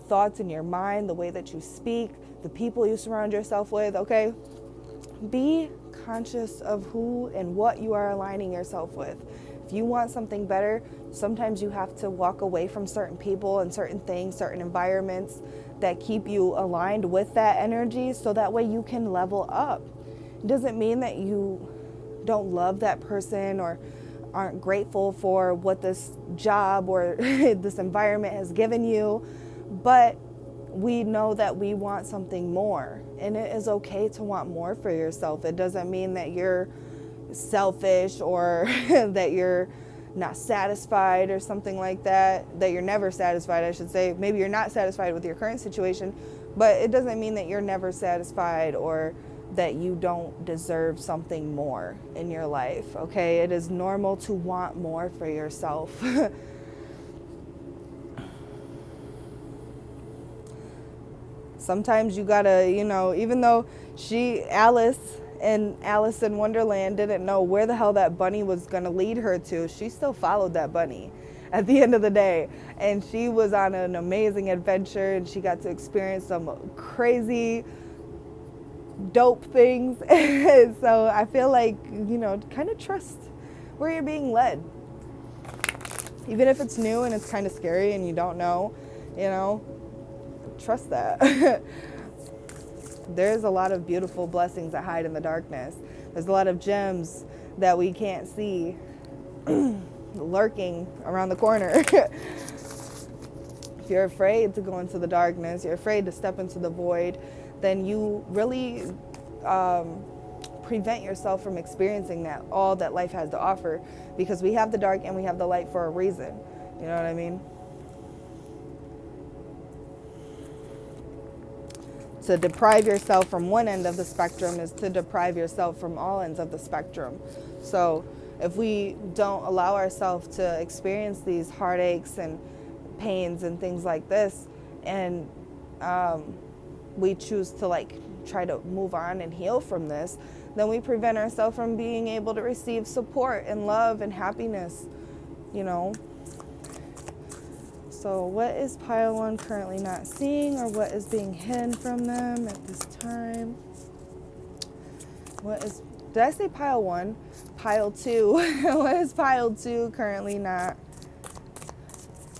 thoughts in your mind, the way that you speak, the people you surround yourself with, okay? Be conscious of who and what you are aligning yourself with. If you want something better, sometimes you have to walk away from certain people and certain things, certain environments that keep you aligned with that energy, so that way you can level up. It doesn't mean that you don't love that person or aren't grateful for what this job or this environment has given you, but we know that we want something more, and it is okay to want more for yourself. It doesn't mean that you're selfish or that you're not satisfied or something like that you're never satisfied, I should say. Maybe you're not satisfied with your current situation, but it doesn't mean that you're never satisfied or that you don't deserve something more in your life, okay? It is normal to want more for yourself. Sometimes you gotta, even though Alice in Wonderland didn't know where the hell that bunny was gonna lead her to, she still followed that bunny at the end of the day. And she was on an amazing adventure, and she got to experience some crazy, dope things. So I feel like, kind of trust where you're being led. Even if it's new and it's kind of scary and you don't know, trust that. There's a lot of beautiful blessings that hide in the darkness. There's a lot of gems that we can't see lurking around the corner. If you're afraid to go into the darkness, you're afraid to step into the void, then you really prevent yourself from experiencing all that life has to offer, because we have the dark and we have the light for a reason. You know what I mean? To deprive yourself from one end of the spectrum is to deprive yourself from all ends of the spectrum. So if we don't allow ourselves to experience these heartaches and pains and things like this, and we choose to try to move on and heal from this, then we prevent ourselves from being able to receive support and love and happiness, So what is pile 1 currently not seeing, or what is being hidden from them at this time? Did I say pile 1? Pile 2. What is pile 2 currently not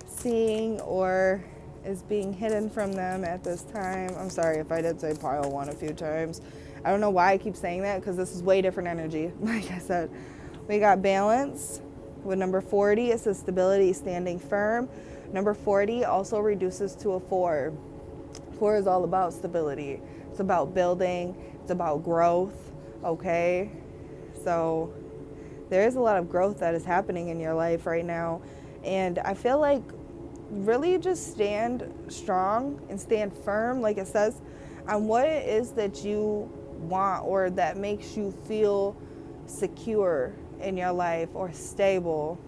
seeing or is being hidden from them at this time? I'm sorry if I did say pile 1 a few times. I don't know why I keep saying that, because this is way different energy. Like I said, we got balance with number 40. It says stability, standing firm. Number 40 also reduces to a 4. 4 is all about stability. It's about building. It's about growth, okay? So there is a lot of growth that is happening in your life right now. And I feel like really just stand strong and stand firm, like it says, on what it is that you want or that makes you feel secure in your life or stable.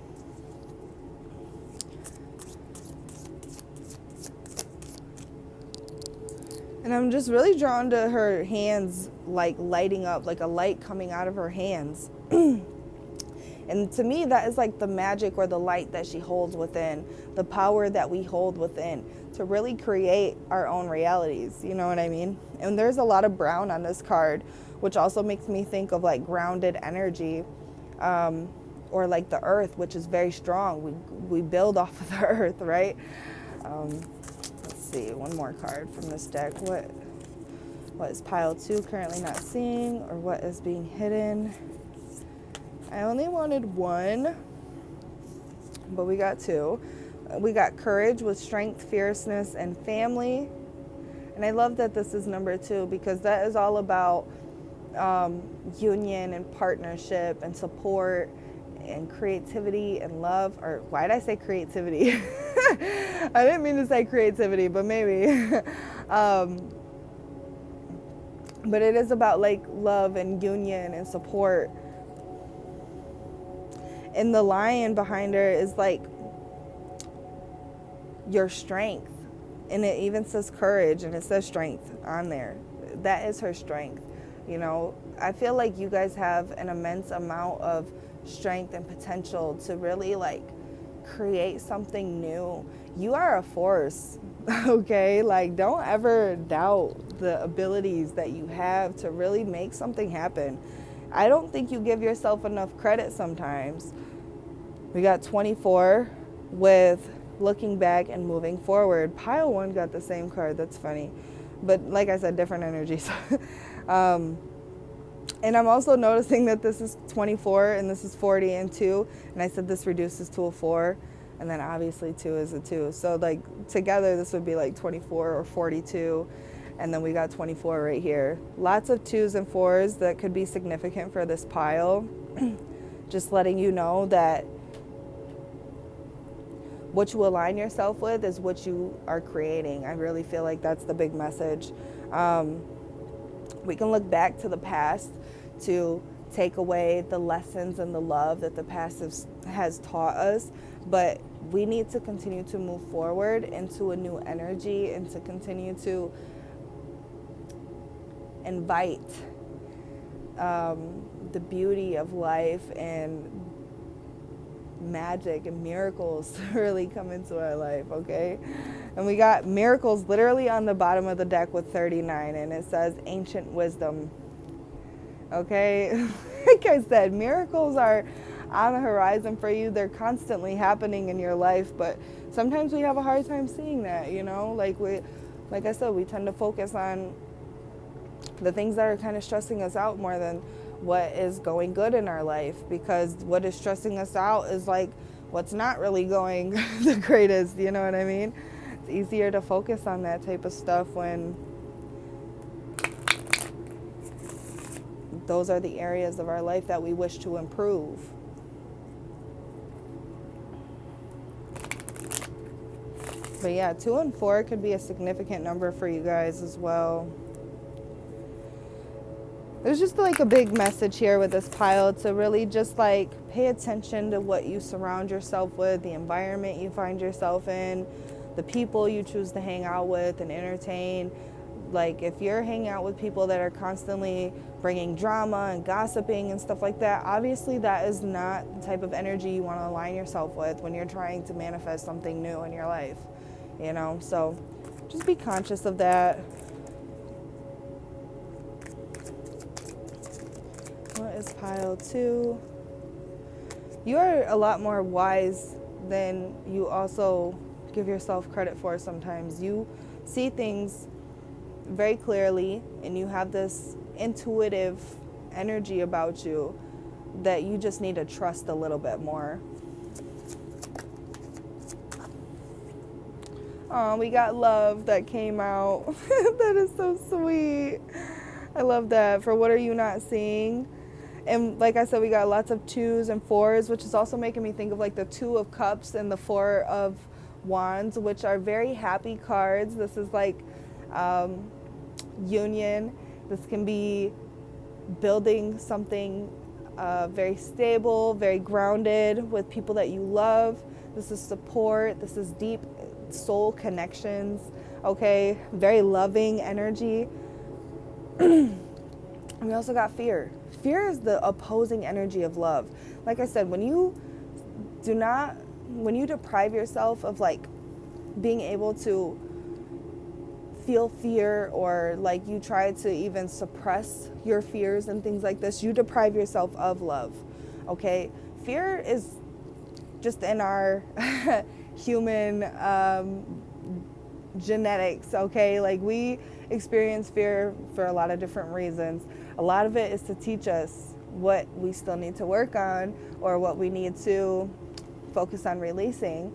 And I'm just really drawn to her hands lighting up, like a light coming out of her hands. And to me, that is like the magic or the light that she holds within, the power that we hold within to really create our own realities. You know what I mean? And there's a lot of brown on this card, which also makes me think of grounded energy, or like the earth, which is very strong. We build off of the earth, right? Let's see, one more card from this deck. What is pile 2 currently not seeing, or what is being hidden? I only wanted 1, but we got 2. We got courage with strength, fierceness, and family. And I love that this is number 2, because that is all about union and partnership and support and creativity and love. Or why did I say creativity? I didn't mean to say creativity, but maybe. But it is about love and union and support. And the lion behind her is your strength. And it even says courage, and it says strength on there. That is her strength. I feel like you guys have an immense amount of strength and potential to really create something new. You are a force, okay? Like, don't ever doubt the abilities that you have to really make something happen. I don't think you give yourself enough credit sometimes. We got 24 with looking back and moving forward. Pile 1 got the same card. That's funny. But like I said, different energies. And I'm also noticing that this is 24 and this is 40 and 2. And I said this reduces to a 4. And then obviously 2 is a 2. So like together this would be like 24 or 42. And then we got 24 right here. Lots of 2s and 4s that could be significant for this pile. Just letting you know that what you align yourself with is what you are creating. I really feel like that's the big message. We can look back to the past to take away the lessons and the love that the past has taught us, but we need to continue to move forward into a new energy and to continue to invite the beauty of life and magic and miracles to really come into our life, okay? And we got miracles literally on the bottom of the deck with 39, and it says ancient wisdom, okay? Like I said, miracles are on the horizon for you. They're constantly happening in your life, but sometimes we have a hard time seeing that, you know? Like I said, we tend to focus on the things that are kind of stressing us out more than what is going good in our life, because what is stressing us out is like what's not really going the greatest, you know what I mean? It's easier to focus on that type of stuff when those are the areas of our life that we wish to improve. But yeah, 2 and 4 could be a significant number for you guys as well. There's just like a big message here with this pile to really just like pay attention to what you surround yourself with, the environment you find yourself in, the people you choose to hang out with and entertain. Like if you're hanging out with people that are constantly bringing drama and gossiping and stuff like that, obviously that is not the type of energy you want to align yourself with when you're trying to manifest something new in your life, you know? So just be conscious of that. What is pile 2? You are a lot more wise than you also give yourself credit for sometimes. You see things very clearly and you have this intuitive energy about you that you just need to trust a little bit more. Oh, we got love that came out. That is so sweet. I love that. For what are you not seeing? And like I said, we got lots of 2s and 4s, which is also making me think of like the 2 of Cups and the 4 of Wands, which are very happy cards. This is like union. This can be building something very stable, very grounded with people that you love. This is support. This is deep soul connections, okay? Very loving energy. We also got fear. Fear is the opposing energy of love. Like I said, when you deprive yourself of like being able to feel fear, or like you try to even suppress your fears and things like this, you deprive yourself of love, okay? Fear is just in our human genetics, okay? Like we experience fear for a lot of different reasons. A lot of it is to teach us what we still need to work on or what we need to focus on releasing.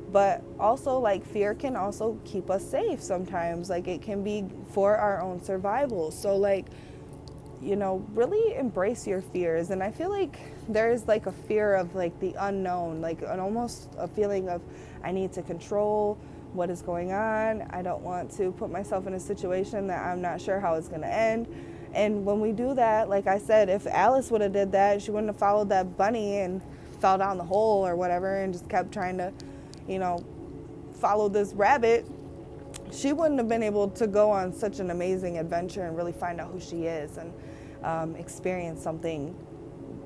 But also, like, fear can also keep us safe sometimes. Like, it can be for our own survival. So, like, you know, really embrace your fears. And I feel like there's like a fear of like the unknown, like almost a feeling of I need to control what is going on. I don't want to put myself in a situation that I'm not sure how it's going to end. And when we do that, like I said, if Alice would have did that, she wouldn't have followed that bunny and fell down the hole or whatever and just kept trying to, you know, follow this rabbit. She wouldn't have been able to go on such an amazing adventure and really find out who she is and experience something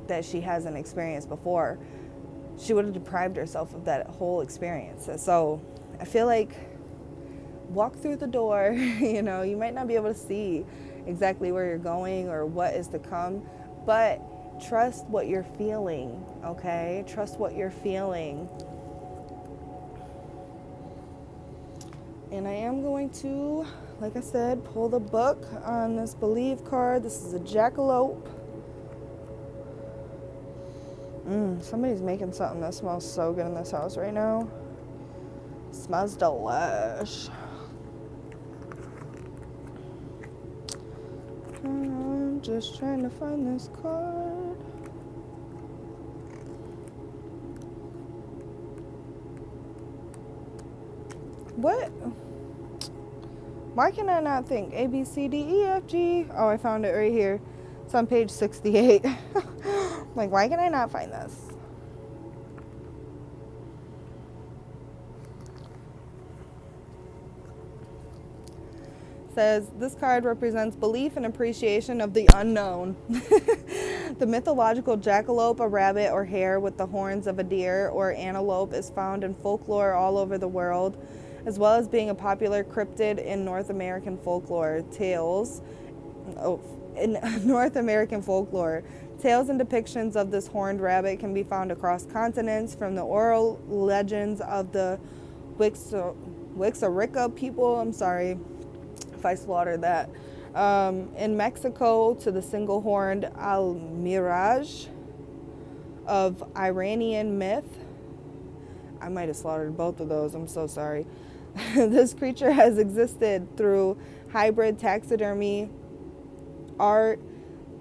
that she hasn't experienced before. she would have deprived herself of that whole experience. So I feel like walk through the door. You know, you might not be able to see exactly where you're going or what is to come, but trust what you're feeling, okay? Trust what you're feeling. And I am going to, like I said, pull the book on this Believe card. This is a jackalope. Somebody's making something that smells so good in this house right now. Smells delish. I'm just trying to find this card. What? Why can I not think? A, B, C, D, E, F, G. Oh, I found it right here. It's on page 68. Like, why can I not find this? Says, this card represents belief and appreciation of the unknown. The mythological jackalope, a rabbit or hare with the horns of a deer or antelope, is found in folklore all over the world, as well as being a popular cryptid in North American folklore. Tales and depictions of this horned rabbit can be found across continents, from the oral legends of the Wixárika people. I'm sorry if I slaughtered that. In Mexico, to the single-horned almiraj of Iranian myth. I might have slaughtered both of those. I'm so sorry. This creature has existed through hybrid taxidermy, art,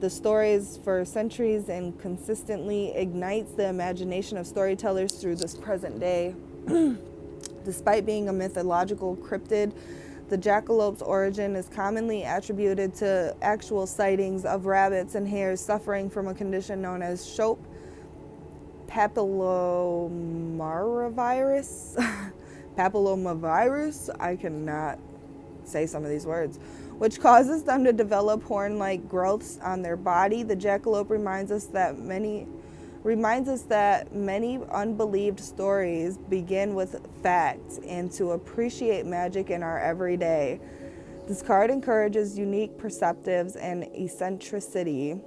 the stories for centuries, and consistently ignites the imagination of storytellers through this present day. Despite being a mythological cryptid, the jackalope's origin is commonly attributed to actual sightings of rabbits and hares suffering from a condition known as Shope papillomavirus. Papillomavirus. I cannot say some of these words, which causes them to develop horn-like growths on their body. The jackalope reminds us that many unbelieved stories begin with facts, and to appreciate magic in our everyday. This card encourages unique perceptives and eccentricity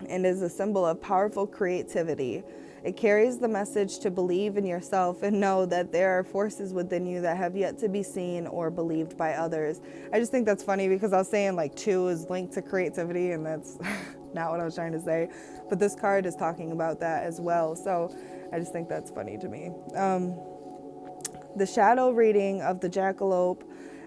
and is a symbol of powerful creativity. It carries the message to believe in yourself and know that there are forces within you that have yet to be seen or believed by others. I just think that's funny because I was saying like 2 is linked to creativity, and that's not what I was trying to say. But this card is talking about that as well. So I just think that's funny to me. The shadow reading of the jackalope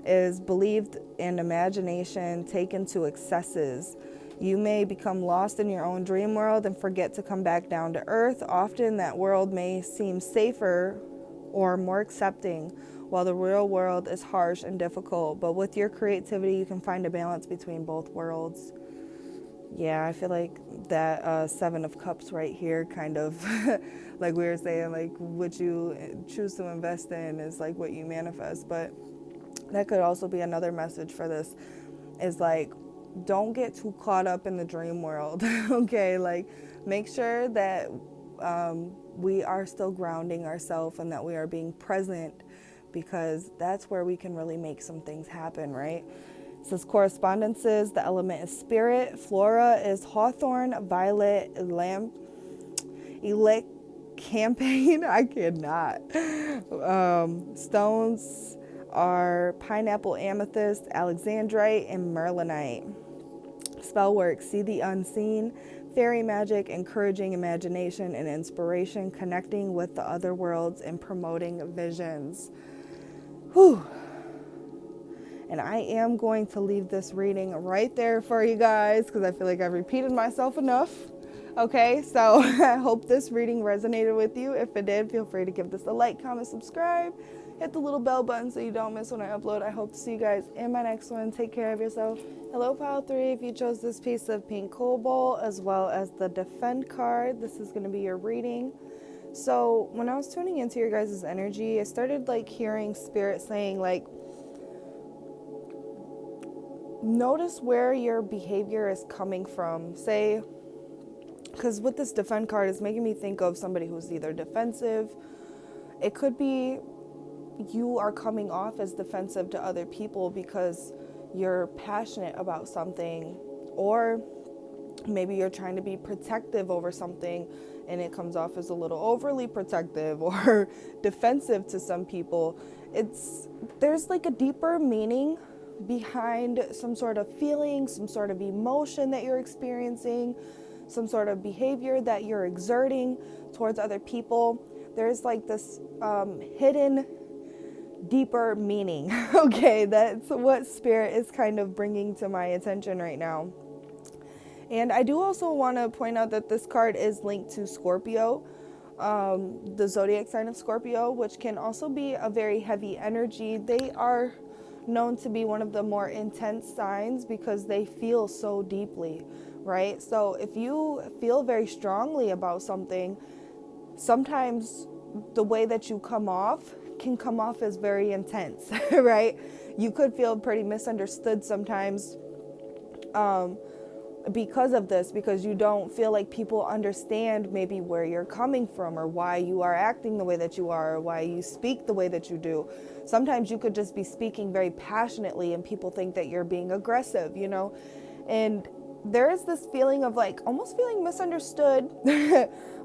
is believed in imagination taken to excesses. You may become lost in your own dream world and forget to come back down to earth. Often that world may seem safer or more accepting, while the real world is harsh and difficult. But with your creativity, you can find a balance between both worlds. Yeah, I feel like that 7 of Cups right here kind of, like we were saying, like what you choose to invest in is like what you manifest. But that could also be another message for this, is like, don't get too caught up in the dream world, okay? Like, make sure that we are still grounding ourselves and that we are being present, because that's where we can really make some things happen, right? It says correspondences, the element is spirit, flora is hawthorn, violet, elect campaign, I cannot. Stones are pineapple amethyst, alexandrite, and merlinite. Spell work, see the unseen, fairy magic, encouraging imagination and inspiration, connecting with the other worlds, and promoting visions. Whew. And I am going to leave this reading right there for you guys, because I feel like I've repeated myself enough. Okay, so I hope this reading resonated with you. If it did, feel free to give this a like, comment, subscribe. Hit the little bell button so you don't miss when I upload. I hope to see you guys in my next one. Take care of yourself. Hello, Pile 3. If you chose this piece of pink cobalt as well as the Defend card, this is going to be your reading. So when I was tuning into your guys' energy, I started like hearing spirit saying like, notice where your behavior is coming from. Say Because with this defend card, it's making me think of somebody who's either defensive. It could be you are coming off as defensive to other people because you're passionate about something, or maybe you're trying to be protective over something and it comes off as a little overly protective or defensive to some people. There's like a deeper meaning behind some sort of feeling, some sort of emotion that you're experiencing, some sort of behavior that you're exerting towards other people. There's like this hidden deeper meaning. Okay, that's what Spirit is kind of bringing to my attention right now. And I do also want to point out that this card is linked to Scorpio, the zodiac sign of Scorpio, which can also be a very heavy energy. They are known to be one of the more intense signs because they feel so deeply, right? So if you feel very strongly about something, sometimes the way that you come off can come off as very intense, right? You could feel pretty misunderstood sometimes because of this, because you don't feel like people understand maybe where you're coming from or why you are acting the way that you are or why you speak the way that you do. Sometimes you could just be speaking very passionately and people think that you're being aggressive, you know? And there is this feeling of like almost feeling misunderstood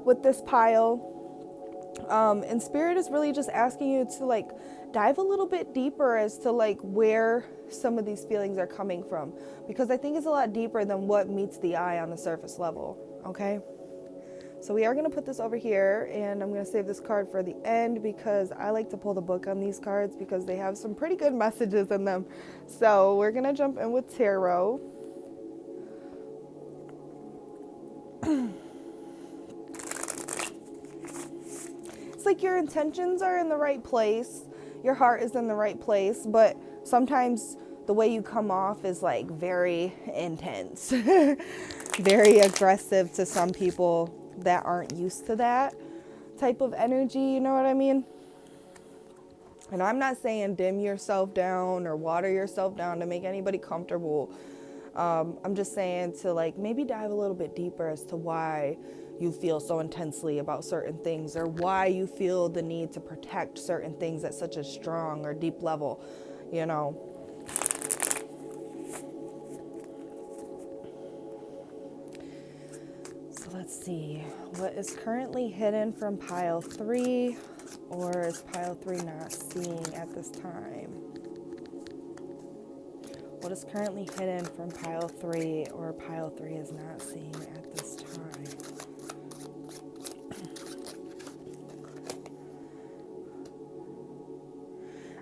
with this pile. And Spirit is really just asking you to like dive a little bit deeper as to like where some of these feelings are coming from, because I think it's a lot deeper than what meets the eye on the surface level. Okay, so we are going to put this over here, and I'm going to save this card for the end because I like to pull the book on these cards because they have some pretty good messages in them. So we're going to jump in with tarot. Like your intentions are in the right place, your heart is in the right place, but sometimes the way you come off is like very intense, very aggressive to some people that aren't used to that type of energy, you know what I mean? And I'm not saying dim yourself down or water yourself down to make anybody comfortable. I'm just saying to like maybe dive a little bit deeper as to why you feel so intensely about certain things, or why you feel the need to protect certain things at such a strong or deep level, you know. So let's see, what is currently hidden from pile 3, or is pile 3 not seeing at this time? What is currently hidden from pile 3, or pile 3 is not seeing at this time?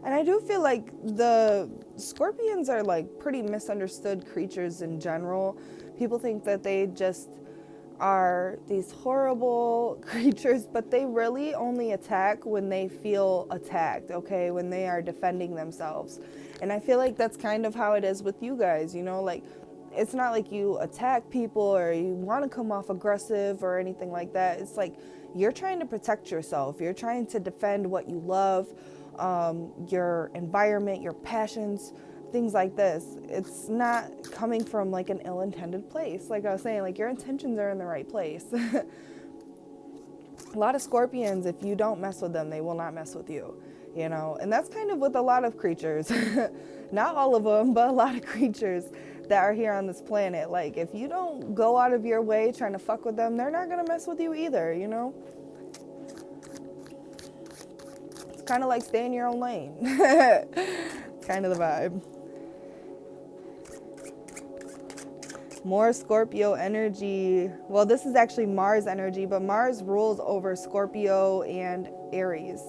And I do feel like the Scorpions are like pretty misunderstood creatures in general. People think that they just are these horrible creatures, but they really only attack when they feel attacked, okay? When they are defending themselves. And I feel like that's kind of how it is with you guys, you know? Like, it's not like you attack people or you want to come off aggressive or anything like that. It's like you're trying to protect yourself. You're trying to defend what you love, your environment, your passions, things like this. It's not coming from like an ill-intended place. Like I was saying, like your intentions are in the right place. A lot of Scorpions, if you don't mess with them, they will not mess with you, you know? And that's kind of with a lot of creatures. Not all of them, but a lot of creatures that are here on this planet. Like if you don't go out of your way trying to fuck with them, they're not gonna mess with you either, you know? It's kind of like stay in your own lane. Kind of the vibe. More Scorpio energy. Well, this is actually Mars energy, but Mars rules over Scorpio and Aries.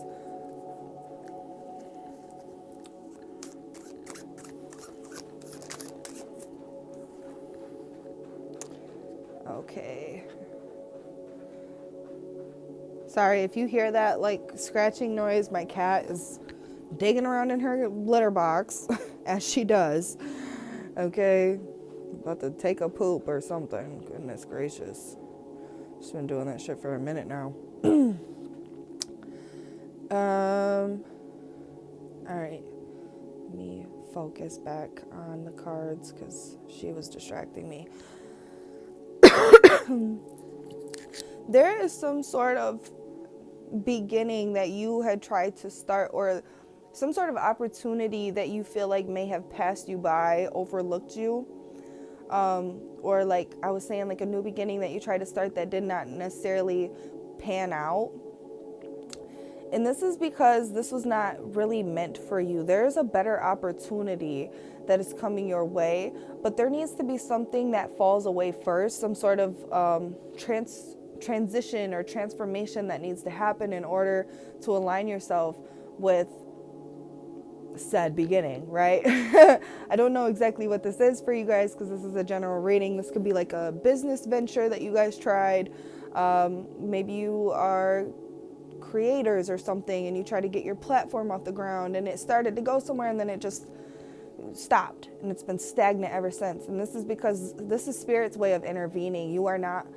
Okay. Sorry if you hear that like scratching noise. My cat is digging around in her litter box as she does. Okay. About to take a poop or something. Goodness gracious. She's been doing that shit for a minute now. Alright. Let me focus back on the cards because she was distracting me. there is some sort of beginning that you had tried to start, or some sort of opportunity that you feel like may have passed you by, overlooked you, or like I was saying, like a new beginning that you tried to start that did not necessarily pan out. And this is because this was not really meant for you. There's a better opportunity that is coming your way, but there needs to be something that falls away first, some sort of transition or transformation that needs to happen in order to align yourself with said beginning, right? I don't know exactly what this is for you guys because this is a general reading. This could be like a business venture that you guys tried. Maybe you are creators or something and you try to get your platform off the ground and it started to go somewhere and then it just stopped and it's been stagnant ever since. And this is because this is Spirit's way of intervening. You are not,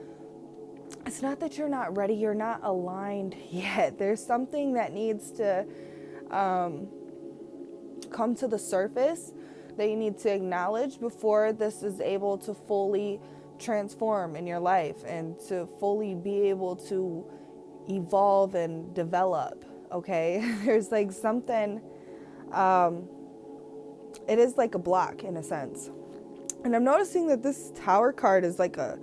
it's not that you're not ready, you're not aligned yet. There's something that needs to come to the surface that you need to acknowledge before this is able to fully transform in your life and to fully be able to evolve and develop. Okay, there's like something, it is like a block in a sense. And I'm noticing that this Tower card is like a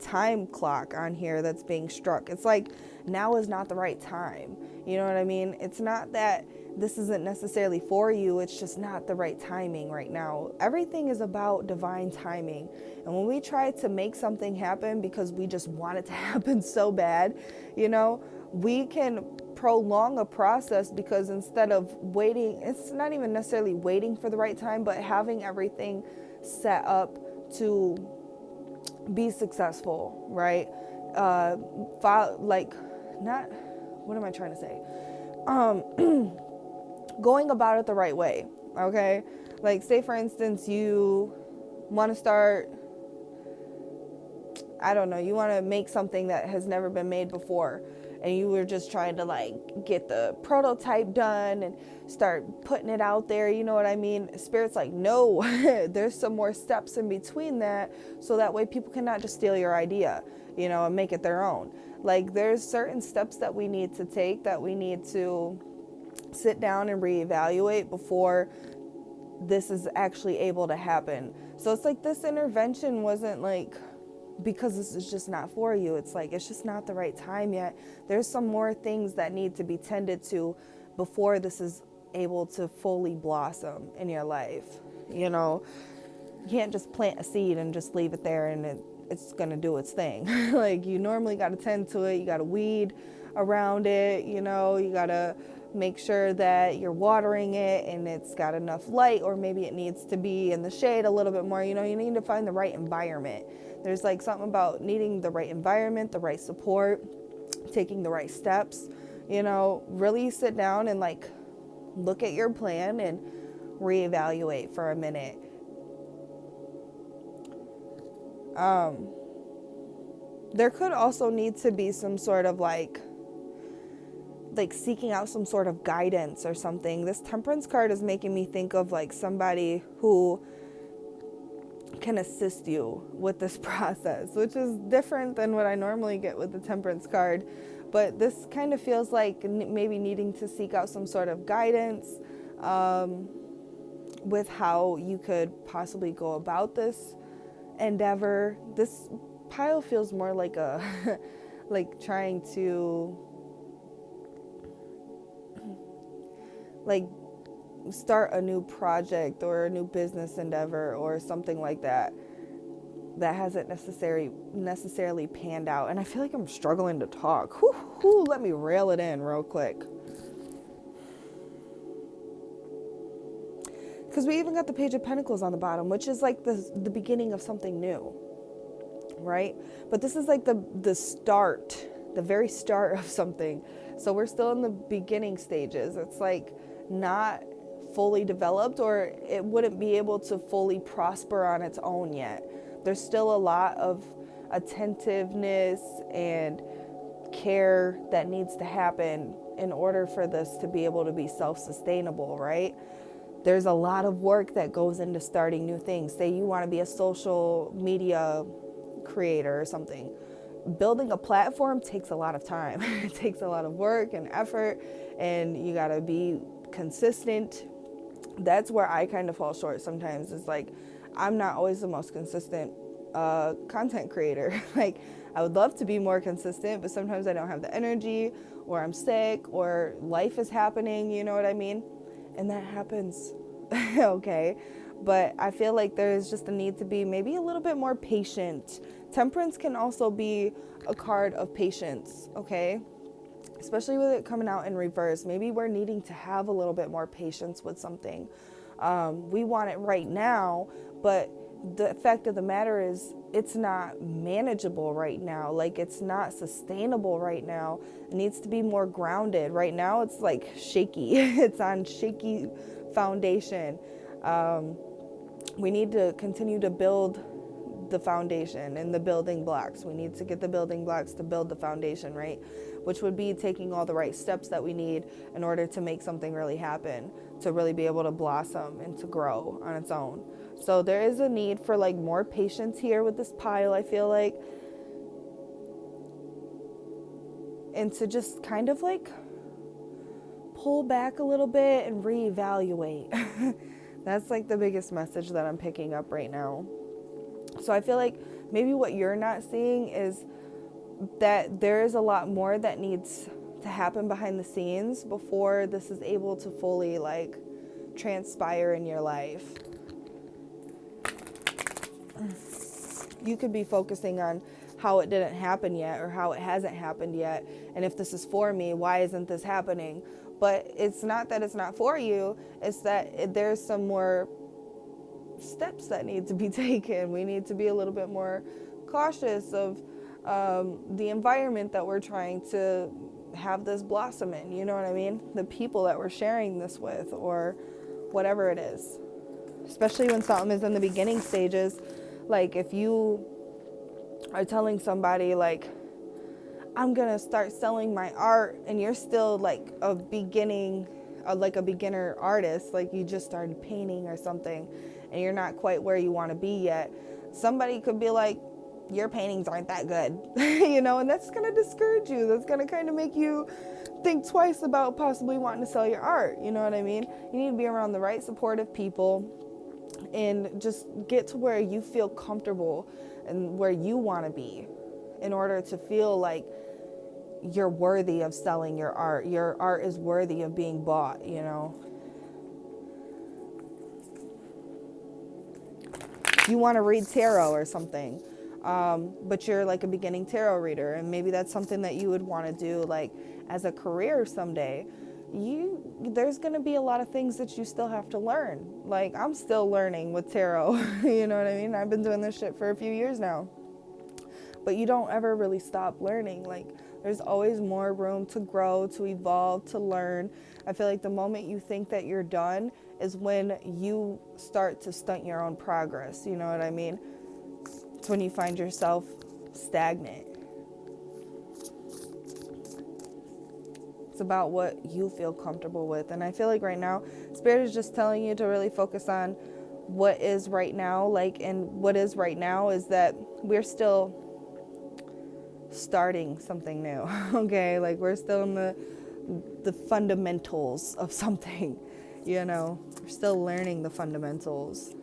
time clock on here that's being struck. It's like now is not the right time. You know what I mean? It's not that this isn't necessarily for you, it's just not the right timing right now. Everything is about divine timing. And when we try to make something happen because we just want it to happen so bad, you know, we can prolong a process because instead of waiting, it's not even necessarily waiting for the right time, but having everything set up to be successful, right? What am I trying to say? Going about it the right way, okay? Like, say for instance, you want to start, I don't know, you want to make something that has never been made before, and you were just trying to like get the prototype done and start putting it out there, you know what I mean? Spirit's like, no, there's some more steps in between that, so that way people cannot just steal your idea, you know, and make it their own. Like, there's certain steps that we need to take, that we need to sit down and reevaluate before this is actually able to happen. So it's like this intervention wasn't like because this is just not for you. It's like it's just not the right time yet. There's some more things that need to be tended to before this is able to fully blossom in your life. You know, you can't just plant a seed and just leave it there and it's gonna do its thing. Like, you normally got to tend to it. You got to weed around it, you know, you got to make sure that you're watering it and it's got enough light, or maybe it needs to be in the shade a little bit more. You know, you need to find the right environment. There's like something about needing the right environment, the right support, taking the right steps, you know, really sit down and like look at your plan and reevaluate for a minute. There could also need to be some sort of like seeking out some sort of guidance or something. This Temperance card is making me think of like somebody who can assist you with this process, which is different than what I normally get with the Temperance card. But this kind of feels like maybe needing to seek out some sort of guidance with how you could possibly go about this endeavor. This pile feels more like a like trying to like start a new project or a new business endeavor or something like that hasn't necessarily panned out. And I feel like I'm struggling to talk. Let me rail it in real quick. Because we even got the Page of Pentacles on the bottom, which is like the beginning of something new, right? But this is like the start, the very start of something. So we're still in the beginning stages. It's like not fully developed, or it wouldn't be able to fully prosper on its own yet. There's still a lot of attentiveness and care that needs to happen in order for this to be able to be self-sustainable, right? There's a lot of work that goes into starting new things. Say you want to be a social media creator or something. building a platform takes a lot of time. It takes a lot of work and effort, and you gotta be consistent. That's where I kind of fall short sometimes. It's like, I'm not always the most consistent content creator. Like, I would love to be more consistent, but sometimes I don't have the energy, or I'm sick, or life is happening, you know what I mean? And that happens, okay? But I feel like there's just a need to be maybe a little bit more patient. Temperance can also be a card of patience, okay? Especially with it coming out in reverse. Maybe we're needing to have a little bit more patience with something. We want it right now, but the fact of the matter is it's not manageable right now. Like, it's not sustainable right now. It needs to be more grounded. Right now it's like shaky. It's on shaky foundation. We need to continue to build the foundation and the building blocks. We need to get the building blocks to build the foundation, right? Which would be taking all the right steps that we need in order to make something really happen, to really be able to blossom and to grow on its own. So there is a need for like more patience here with this pile, I feel like. And to just kind of like pull back a little bit and reevaluate. That's like the biggest message that I'm picking up right now. So I feel like maybe what you're not seeing is that there is a lot more that needs to happen behind the scenes before this is able to fully like transpire in your life. You could be focusing on how it didn't happen yet, or how it hasn't happened yet, and if this is for me, why isn't this happening? But it's not that it's not for you, it's that there's some more steps that need to be taken. We need to be a little bit more cautious of the environment that we're trying to have this blossom in, you know what I mean? The people that we're sharing this with, or whatever it is. Especially when something is in the beginning stages. Like, if you are telling somebody like, I'm gonna start selling my art, and you're still like a beginner artist, like you just started painting or something, and you're not quite where you want to be yet, somebody could be like, your paintings aren't that good, you know, and that's gonna discourage you. That's gonna kind of make you think twice about possibly wanting to sell your art, you know what I mean? You need to be around the right supportive people and just get to where you feel comfortable and where you want to be in order to feel like you're worthy of selling your art. Your art is worthy of being bought, you know. You want to read tarot or something, but you're like a beginning tarot reader, and maybe that's something that you would want to do like as a career someday. There's going to be a lot of things that you still have to learn. Like, I'm still learning with tarot, you know what I mean? I've been doing this shit for a few years now. But you don't ever really stop learning. Like, there's always more room to grow, to evolve, to learn. I feel like the moment you think that you're done is when you start to stunt your own progress, you know what I mean? It's when you find yourself stagnant. It's about what you feel comfortable with. And I feel like right now, Spirit is just telling you to really focus on what is right now. Like, and what is right now is that we're still starting something new, okay? Like, we're still in the fundamentals of something, you know? We're still learning the fundamentals,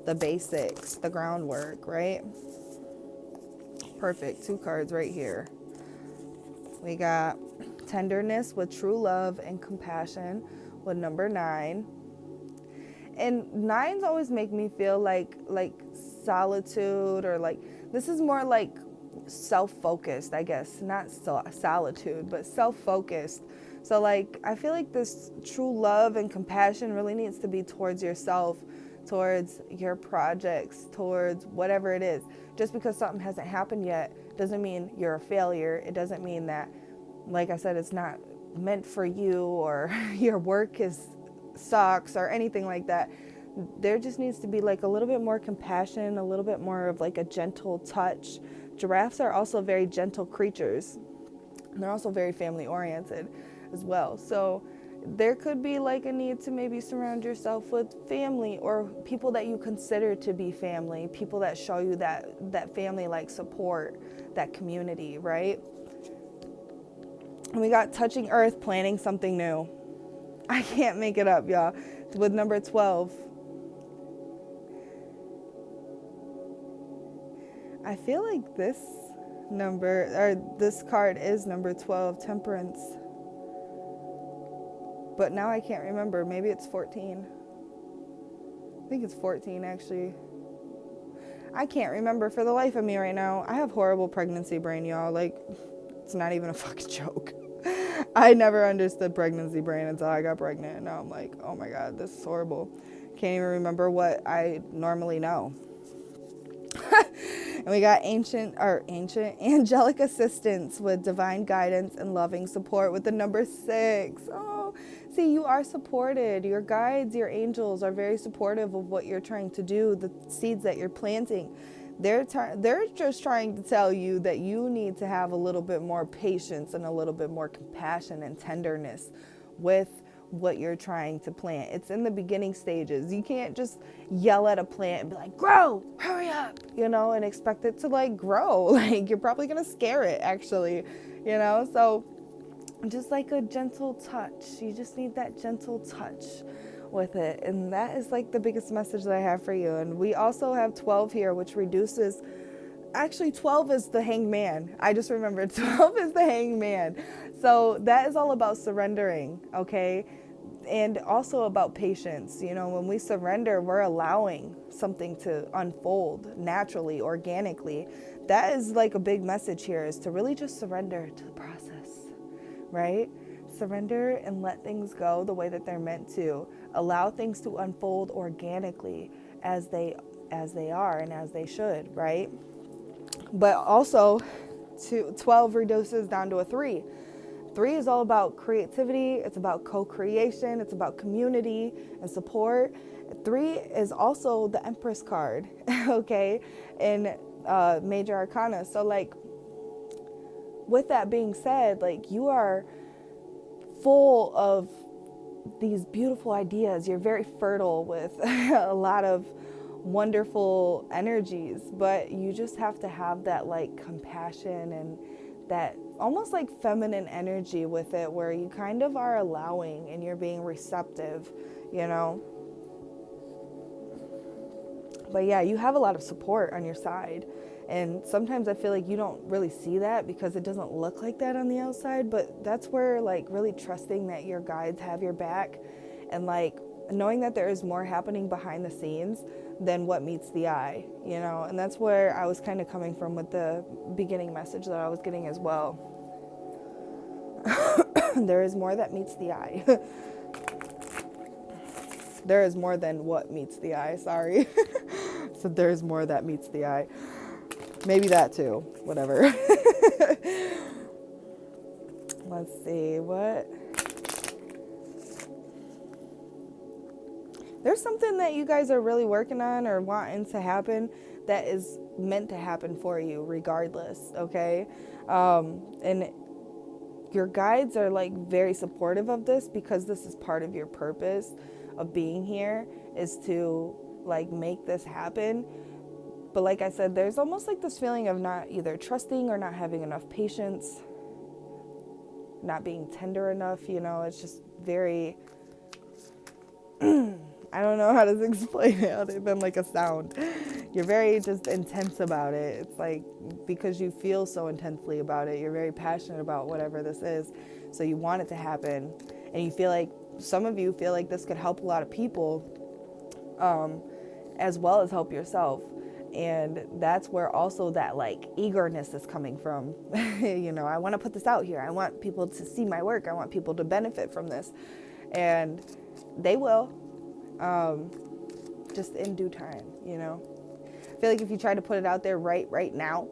the basics, the groundwork, right? Perfect. 2 cards right here. We got tenderness with true love and compassion with number 9. And 9s always make me feel like solitude, or like, this is more like self-focused, I guess. Not solitude, but self-focused. So like, I feel like this true love and compassion really needs to be towards yourself, towards your projects, towards whatever it is. Just because something hasn't happened yet doesn't mean you're a failure. It doesn't mean that, like I said, it's not meant for you, or your work sucks or anything like that. There just needs to be like a little bit more compassion, a little bit more of like a gentle touch. Giraffes are also very gentle creatures. And they're also very family oriented as well. So there could be like a need to maybe surround yourself with family or people that you consider to be family, people that show you that family like support, that community, right? And we got touching earth, planning something new. I can't make it up, y'all. With number 12. I feel like this number, or this card is number 12, Temperance. But now I can't remember. Maybe it's 14. I think it's 14, actually. I can't remember for the life of me right now. I have horrible pregnancy brain, y'all. Like, it's not even a fucking joke. I never understood pregnancy brain until I got pregnant. And now I'm like, oh my God, this is horrible. Can't even remember what I normally know. And we got ancient angelic assistance with divine guidance and loving support with the number 6. Oh, see, you are supported. Your guides, your angels are very supportive of what you're trying to do, the seeds that you're planting. They're just trying to tell you that you need to have a little bit more patience and a little bit more compassion and tenderness with what you're trying to plant. It's in the beginning stages. You can't just yell at a plant and be like, grow, hurry up, and expect it to like grow. Like, you're probably gonna scare it, actually, so just like a gentle touch. You just need that gentle touch with it. And that is like the biggest message that I have for you. And we also have 12 here, which reduces, actually 12 is the hangman. I just remembered 12 is the hangman. So that is all about surrendering, okay? And also about patience. When we surrender, we're allowing something to unfold naturally, organically. That is like a big message here, is to really just surrender to the process, right? Surrender and let things go the way that they're meant to. Allow things to unfold organically as they are and as they should, right? But also, 12 reduces down to a 3. 3 is all about creativity. It's about co-creation. It's about community and support. 3 is also the Empress card, okay, in Major Arcana. So, like, with that being said, like, you are full of these beautiful ideas. You're very fertile with a lot of wonderful energies, but you just have to have that like compassion and that almost like feminine energy with it, where you kind of are allowing and you're being receptive, But yeah, you have a lot of support on your side. And sometimes I feel like you don't really see that because it doesn't look like that on the outside. But that's where like really trusting that your guides have your back and like knowing that there is more happening behind the scenes than what meets the eye, And that's where I was kind of coming from with the beginning message that I was getting as well. There is more that meets the eye. There is more than what meets the eye, sorry. So there's more that meets the eye. Maybe that too, whatever. Let's see, what? There's something that you guys are really working on or wanting to happen that is meant to happen for you regardless, okay? And your guides are like very supportive of this because this is part of your purpose of being here, is to like make this happen. But like I said, there's almost like this feeling of not either trusting or not having enough patience, not being tender enough, it's just very, I don't know how to explain it other than like a sound. You're very just intense about it. It's like because you feel so intensely about it, you're very passionate about whatever this is. So you want it to happen. And you feel like, some of you feel like this could help a lot of people, as well as help yourself. And that's where also that like eagerness is coming from. I want to put this out here. I want people to see my work. I want people to benefit from this. And they will, just in due time, I feel like if you try to put it out there right now,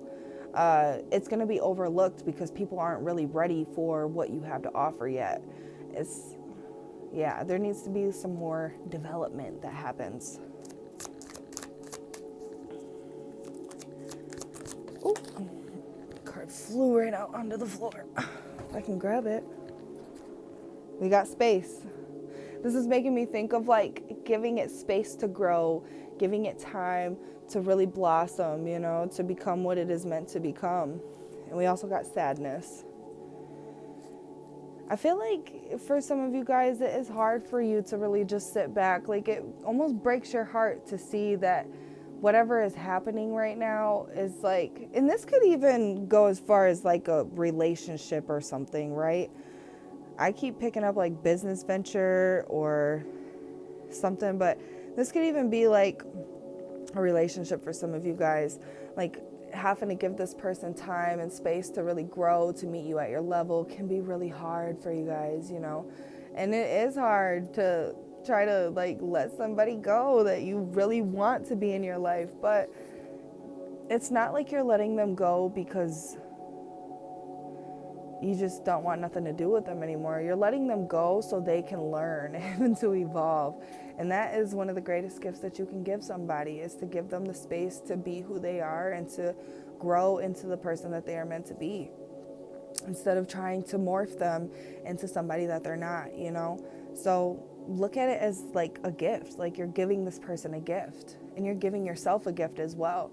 it's going to be overlooked because people aren't really ready for what you have to offer yet. There needs to be some more development that happens. Oh, the card flew right out onto the floor. If I can grab it. We got space. This is making me think of like giving it space to grow, giving it time to really blossom, you know, to become what it is meant to become. And we also got sadness. I feel like for some of you guys, it is hard for you to really just sit back. Like it almost breaks your heart to see that whatever is happening right now is like, and this could even go as far as like a relationship or something, right? I keep picking up like business venture or something, but this could even be like a relationship for some of you guys, like having to give this person time and space to really grow, to meet you at your level can be really hard for you guys, you know. And it is hard to try to like let somebody go that you really want to be in your life, but it's not like you're letting them go because you just don't want nothing to do with them anymore. You're letting them go so they can learn and to evolve. And that is one of the greatest gifts that you can give somebody, is to give them the space to be who they are and to grow into the person that they are meant to be, instead of trying to morph them into somebody that they're not, you know? So look at it as like a gift, like you're giving this person a gift, and you're giving yourself a gift as well.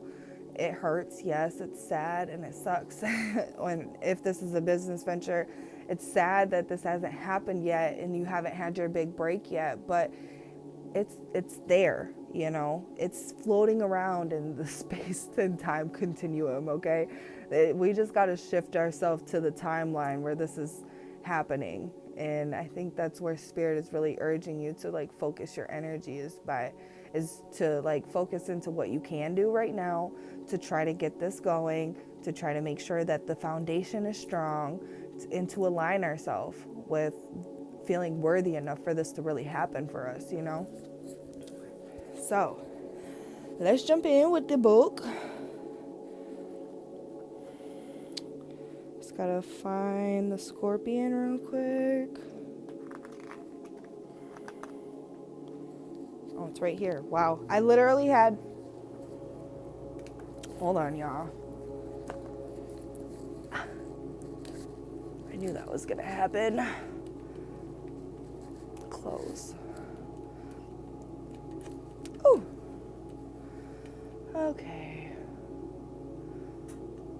It hurts, yes, it's sad, and it sucks. If this is a business venture, it's sad that this hasn't happened yet and you haven't had your big break yet, but it's there, you know? It's floating around in the space and time continuum, okay? We just got to shift ourselves to the timeline where this is happening. And I think that's where Spirit is really urging you to like focus your energy, is to like focus into what you can do right now to try to get this going, to try to make sure that the foundation is strong, and to align ourselves with feeling worthy enough for this to really happen for us, you know? So let's jump in with the book. Just gotta find the Scorpion real quick. Oh, it's right here. Wow. I literally had... Hold on, y'all. I knew that was gonna happen. Close. Oh. Okay.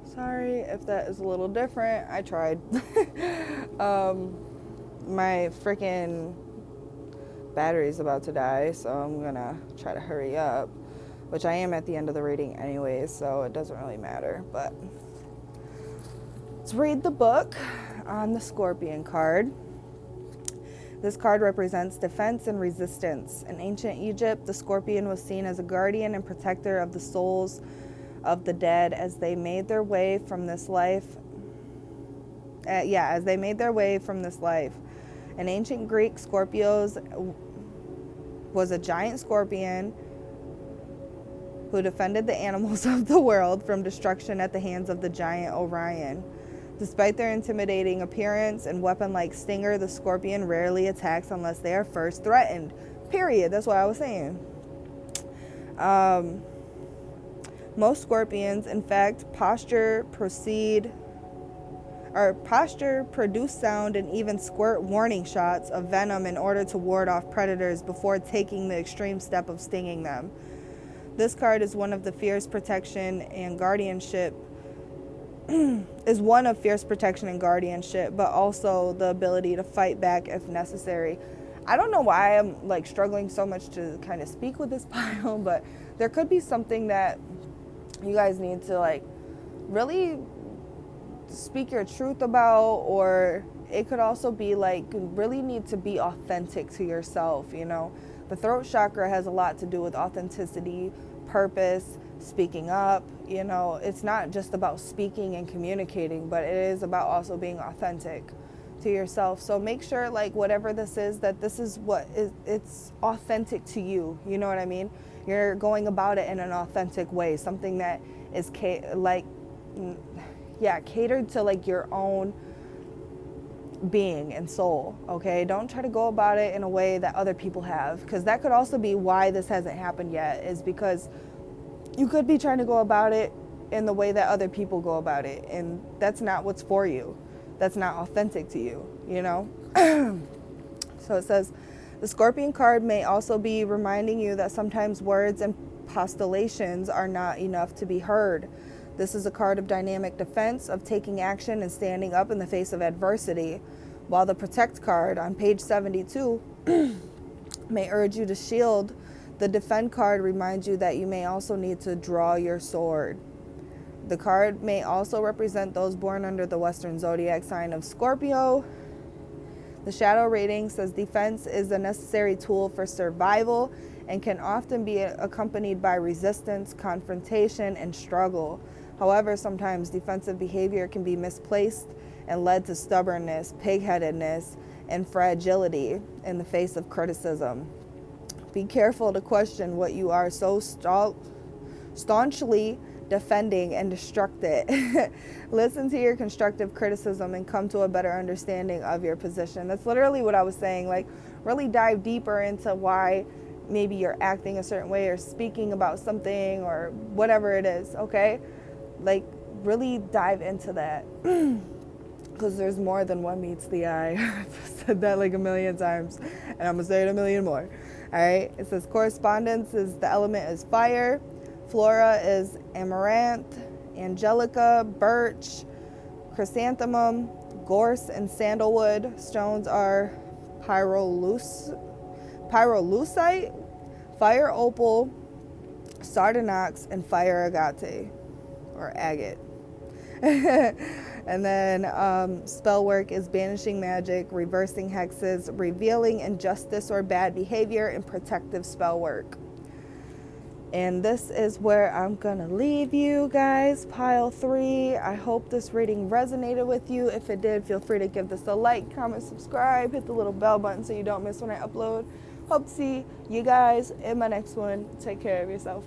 Sorry if that is a little different. I tried. My freaking battery's about to die, so I'm gonna try to hurry up, which I am at the end of the reading anyways, so it doesn't really matter. But let's read the book on the Scorpion card. This card represents defense and resistance. In ancient Egypt, the Scorpion was seen as a guardian and protector of the souls of the dead as they made their way from this life. In ancient Greek, Scorpios was a giant scorpion who defended the animals of the world from destruction at the hands of the giant Orion. Despite their intimidating appearance and weapon-like stinger, the scorpion rarely attacks unless they are first threatened. Period. That's what I was saying. Most scorpions, in fact, produce sound and even squirt warning shots of venom in order to ward off predators before taking the extreme step of stinging them. This card is one of fierce protection and guardianship, but also the ability to fight back if necessary. I don't know why I'm like struggling so much to kind of speak with this pile, but there could be something that you guys need to like really speak your truth about, or it could also be like really need to be authentic to yourself, you know. The throat chakra has a lot to do with authenticity, purpose, speaking up, you know. It's not just about speaking and communicating, but it is about also being authentic to yourself. So make sure like whatever this is, that this is what is, it's authentic to you, you know what I mean? You're going about it in an authentic way, something that is catered to like your own being and soul, okay? Don't try to go about it in a way that other people have, because that could also be why this hasn't happened yet, is because you could be trying to go about it in the way that other people go about it, and that's not what's for you. That's not authentic to you, you know? So it says, the Scorpion card may also be reminding you that sometimes words and postulations are not enough to be heard. This is a card of dynamic defense, of taking action and standing up in the face of adversity. While the Protect card on page 72 may urge you to shield, the Defend card reminds you that you may also need to draw your sword. The card may also represent those born under the Western zodiac sign of Scorpio. The Shadow rating says defense is a necessary tool for survival and can often be accompanied by resistance, confrontation, and struggle. However, sometimes defensive behavior can be misplaced and led to stubbornness, pig-headedness, and fragility in the face of criticism. Be careful to question what you are so staunchly defending and destruct it. Listen to your constructive criticism and come to a better understanding of your position. That's literally what I was saying. Like, really dive deeper into why maybe you're acting a certain way or speaking about something or whatever it is, okay? Like, really dive into that. Because there's more than one meets the eye. I've said that like a million times, and I'm going to say it a million more. All right? It says correspondence is, the element is fire. Flora is amaranth, angelica, birch, chrysanthemum, gorse, and sandalwood. Stones are pyrolusite, fire opal, sardonyx, and fire agate, or agate. And then spell work is banishing magic, reversing hexes, revealing injustice or bad behavior, and protective spell work. And this is where I'm going to leave you guys, pile 3. I hope this reading resonated with you. If it did, feel free to give this a like, comment, subscribe, hit the little bell button so you don't miss when I upload. Hope to see you guys in my next one. Take care of yourself.